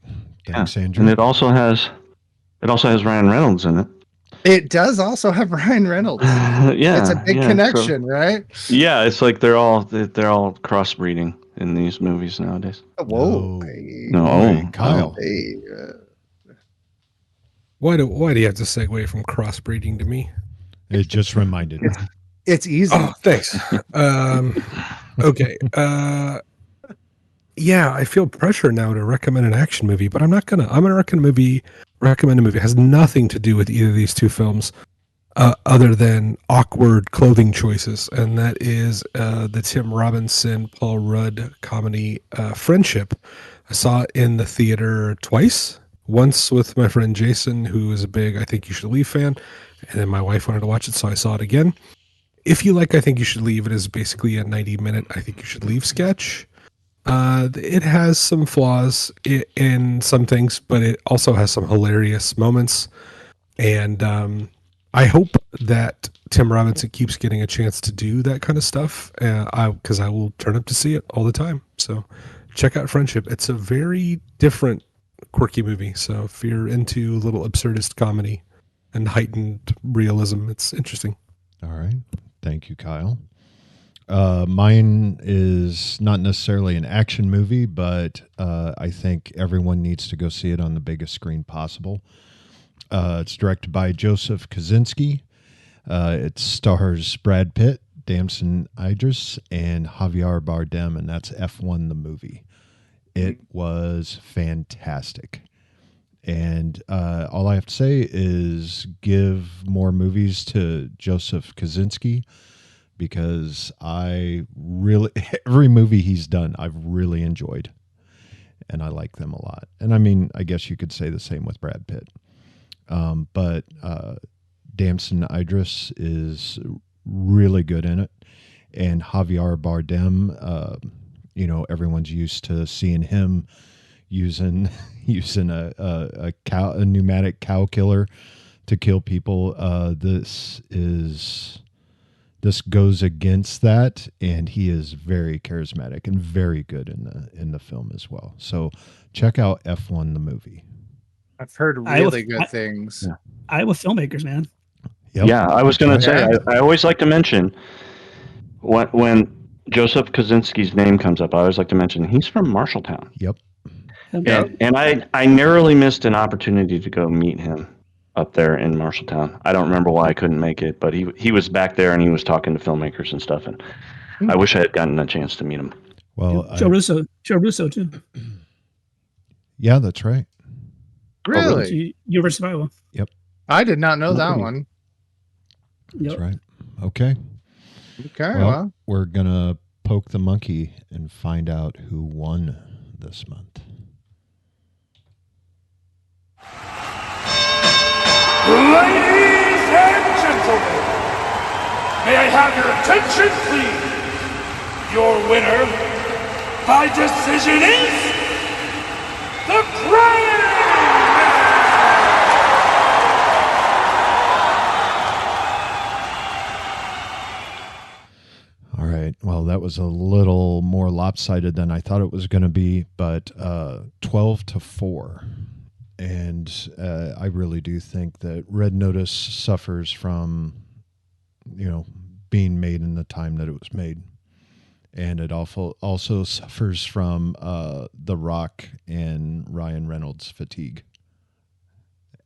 Thanks, Andrew. And it also has Ryan Reynolds in it. It does also have Ryan Reynolds. Yeah, it's a big connection, right? Yeah, it's like they're all crossbreeding in these movies nowadays. Whoa, No, Kyle. Hey, Why do you have to segue from crossbreeding to me? It just reminded me. it's easy. Oh, thanks. Okay. Yeah, I feel pressure now to recommend an action movie, but I'm gonna recommend a movie. It has nothing to do with either of these two films. other than awkward clothing choices, and that is the Tim Robinson, Paul Rudd comedy Friendship. I saw it in the theater twice. Once with my friend Jason, who is a big I Think You Should Leave fan, and then my wife wanted to watch it, so I saw it again. If you like I Think You Should Leave, it is basically a 90-minute I Think You Should Leave sketch. It has some flaws in some things, but it also has some hilarious moments. And I hope that Tim Robinson keeps getting a chance to do that kind of stuff, because I will turn up to see it all the time. So check out Friendship. It's a very different, quirky movie. So if you're into a little absurdist comedy and heightened realism, it's interesting. All right. Thank you, Kyle. Mine is not necessarily an action movie, but I think everyone needs to go see it on the biggest screen possible. It's directed by Joseph Kosinski. It stars Brad Pitt, Damson Idris, and Javier Bardem, and that's F1 the movie. It was fantastic. And all I have to say is give more movies to Joseph Kosinski, because I really, every movie he's done, I've really enjoyed, and I like them a lot. And I mean, I guess you could say the same with Brad Pitt. But Damson Idris is really good in it, and Javier Bardem, everyone's used to seeing him using a pneumatic cow killer to kill people. This goes against that, and he is very charismatic and very good in the film as well. So check out F1 the movie. I've heard really good things. Yeah. Iowa filmmakers, man. Yep. Yeah, I was going to Right. say, I always like to mention when Joseph Kosinski's name comes up, I always like to mention he's from Marshalltown. Yep. And I narrowly missed an opportunity to go meet him up there in Marshalltown. I don't remember why I couldn't make it, but he was back there and he was talking to filmmakers and stuff, and I wish I had gotten a chance to meet him. Well, Joe Russo too. Yeah, that's right. Really? University of Iowa. Yep. I did not know that one. That's Yep. right. Okay. Okay. Well, we're going to poke the monkey and find out who won this month. Ladies and gentlemen, may I have your attention, please? Your winner by decision is the Grand. All right. Well, that was a little more lopsided than I thought it was going to be, but 12-4. And I really do think that Red Notice suffers from, being made in the time that it was made. And it also suffers from The Rock and Ryan Reynolds fatigue.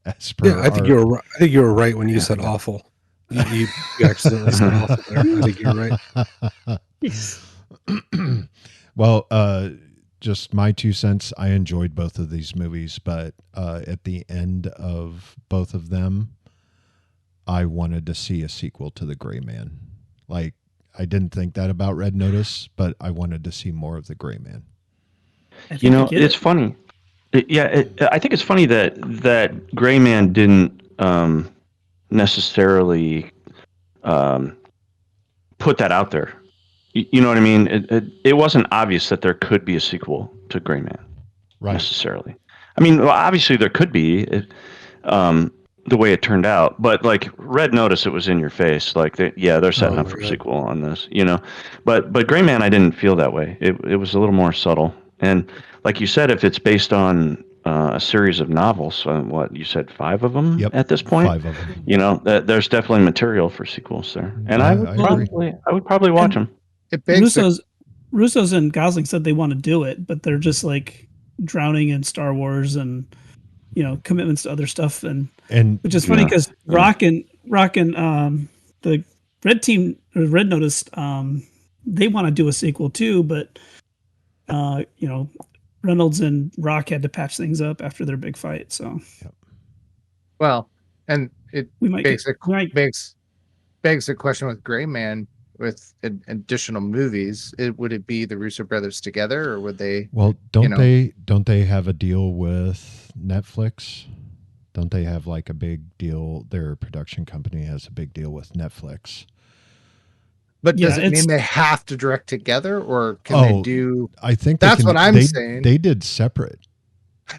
As per Yeah, I think you were right when you said awful. You accidentally said awful there. I think you're right. Well, just my 2 cents. I enjoyed both of these movies, but at the end of both of them, I wanted to see a sequel to The Gray Man. Like, I didn't think that about Red Notice, but I wanted to see more of The Gray Man. It's funny. I think it's funny that Gray Man didn't necessarily put that out there. You know what I mean? It wasn't obvious that there could be a sequel to Gray Man, Right. necessarily. I mean, well, obviously there could be, the way it turned out. But like Red Notice, it was in your face. Like, they're setting up for a sequel on this, But Gray Man, I didn't feel that way. It was a little more subtle. And like you said, if it's based on a series of novels, what you said, 5 of them at this point, 5 of them. There's definitely material for sequels there. And I I would probably watch them. It begs Russo's and Gosling said they want to do it, but they're just like drowning in Star Wars and commitments to other stuff, and which is funny because Rock and the Red Team or Red Notice, they want to do a sequel too, but Reynolds and Rock had to patch things up after their big fight. So, well, and it We might begs get, we might, begs the question with Gray Man with additional movies. Would it be the Russo brothers together, or would they? Well, don't they have a deal with Netflix? Don't they have like a big deal? Their production company has a big deal with Netflix. But does it mean they have to direct together, or can they do? I think that's what I'm saying. They did separate.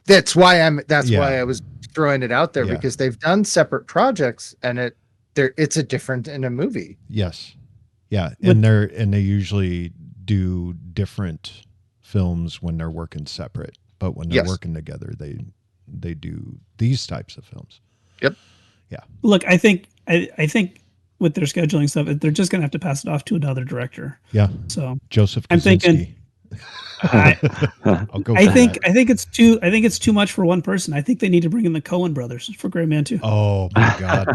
That's why I was throwing it out there, because they've done separate projects, and it's a different in a movie. Yes. Yeah. And they usually do different films when they're working separate, but when they're working together, they do these types of films. Yep. Yeah. Look, I think with their scheduling stuff, they're just going to have to pass it off to another director. Yeah. So Joseph Kosinski. I'm thinking, I'll go. I think it's too much for one person. I think they need to bring in the Coen brothers for Gray Man 2. Oh my God.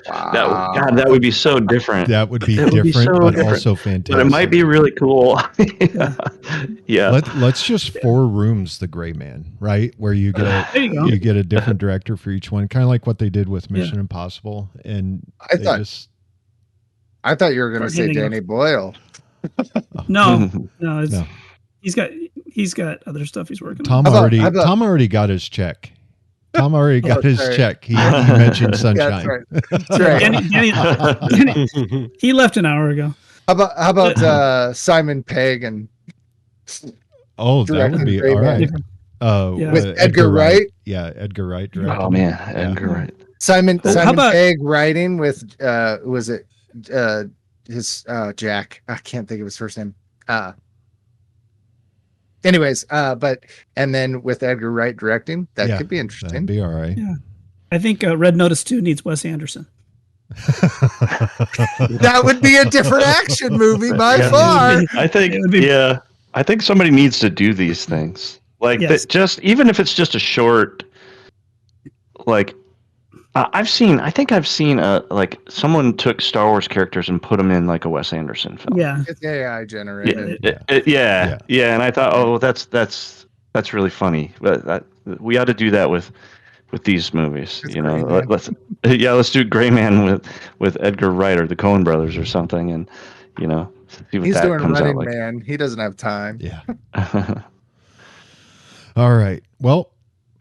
Wow. That would be so different. That would be different, but also fantastic. But it might be really cool. Yeah. Let's just 4 rooms the Gray Man, right? Where you get you get a different director for each one, kind of like what they did with Mission Impossible. And I thought you were going to say Danny Boyle. No. He's got other stuff he's working on. Tom already got his check. Tom already got his check. He mentioned Sunshine. That's right. Danny, he left an hour ago. How about Simon Pegg and? Oh, that would be all right. With Edgar Wright. Yeah, Edgar Wright directed. Oh man, Edgar Wright. Simon Pegg writing with was it his Jack? I can't think of his first name. Anyways, and then with Edgar Wright directing, that could be interesting. That'd be all right. Yeah, I think Red Notice 2 needs Wes Anderson. That would be a different action movie by far. I think somebody needs to do these things. Like just even if it's just a short, like I've seen like someone took Star Wars characters and put them in like a Wes Anderson film. Yeah, it's AI generated. Yeah, and I thought, oh, that's really funny. But we ought to do that with these movies. It's let's do Gray Man with Edgar Wright or the Coen brothers or something, and see what he's that doing comes Running out like. Man. He doesn't have time. Yeah. All right. Well,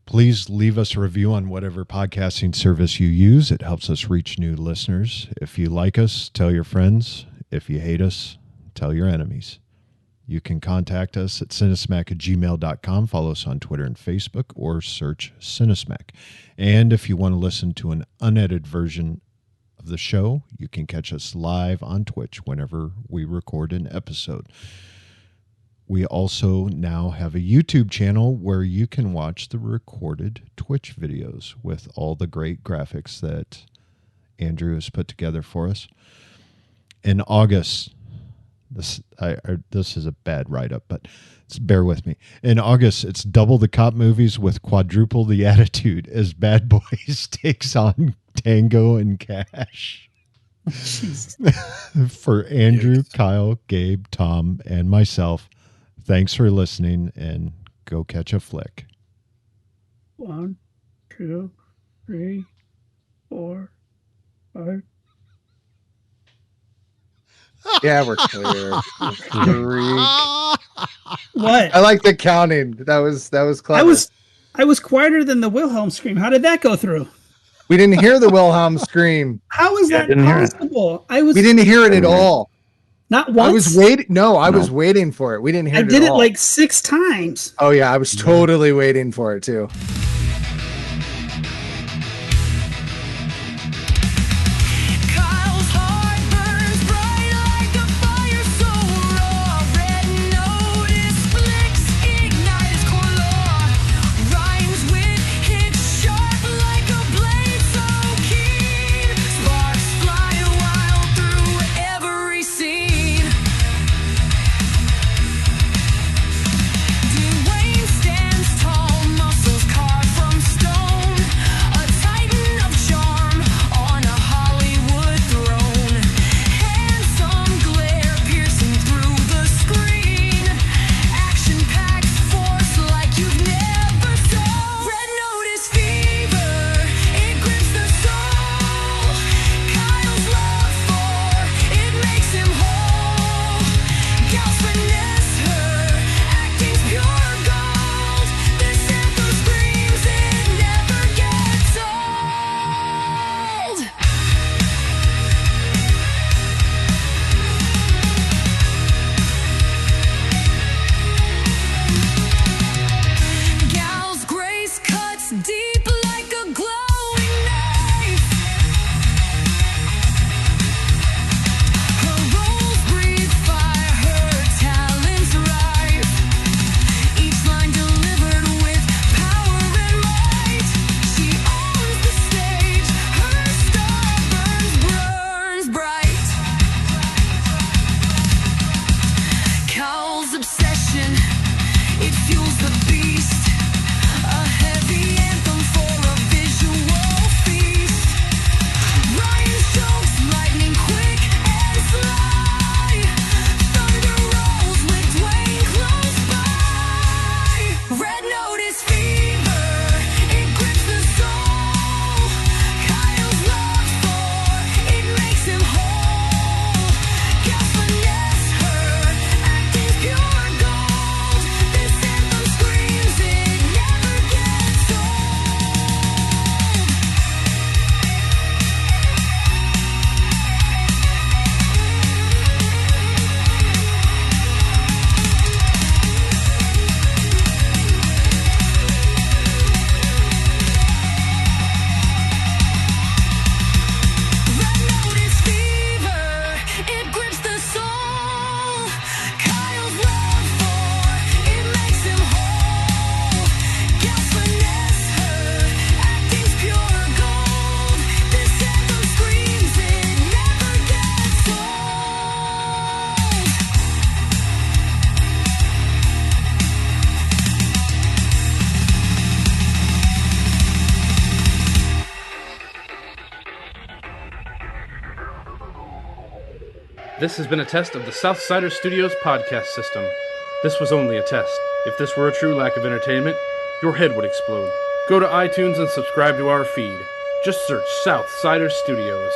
please leave us a review on whatever podcasting service you use. It helps us reach new listeners. If you like us, tell your friends. If you hate us, tell your enemies. You can contact us at cinesmack@gmail.com. Follow us on Twitter and Facebook, or search Cinesmack. And if you want to listen to an unedited version of the show, you can catch us live on Twitch whenever we record an episode. We also now have a YouTube channel where you can watch the recorded Twitch videos with all the great graphics that Andrew has put together for us. In August, this is a bad write-up, but bear with me. In August, it's double the cop movies with quadruple the attitude as Bad Boys takes on Tango and Cash. For Andrew, Kyle, Gabe, Tom, and myself, thanks for listening, and go catch a flick. 1, 2, 3, 4, 5. Yeah, we're clear. What? I like the counting. That was clever. I was quieter than the Wilhelm scream. How did that go through? We didn't hear the Wilhelm scream. How is that possible? We didn't hear it at all. Not once. I was waiting. No, I was waiting for it. We didn't hear it. I did it like 6 times. Oh yeah, I was totally waiting for it too. Dwayne stands tall, muscles carved. This has been a test of the Southsider Studios podcast system. This was only a test. If this were a true lack of entertainment, your head would explode. Go to iTunes and subscribe to our feed. Just search Southsider Studios.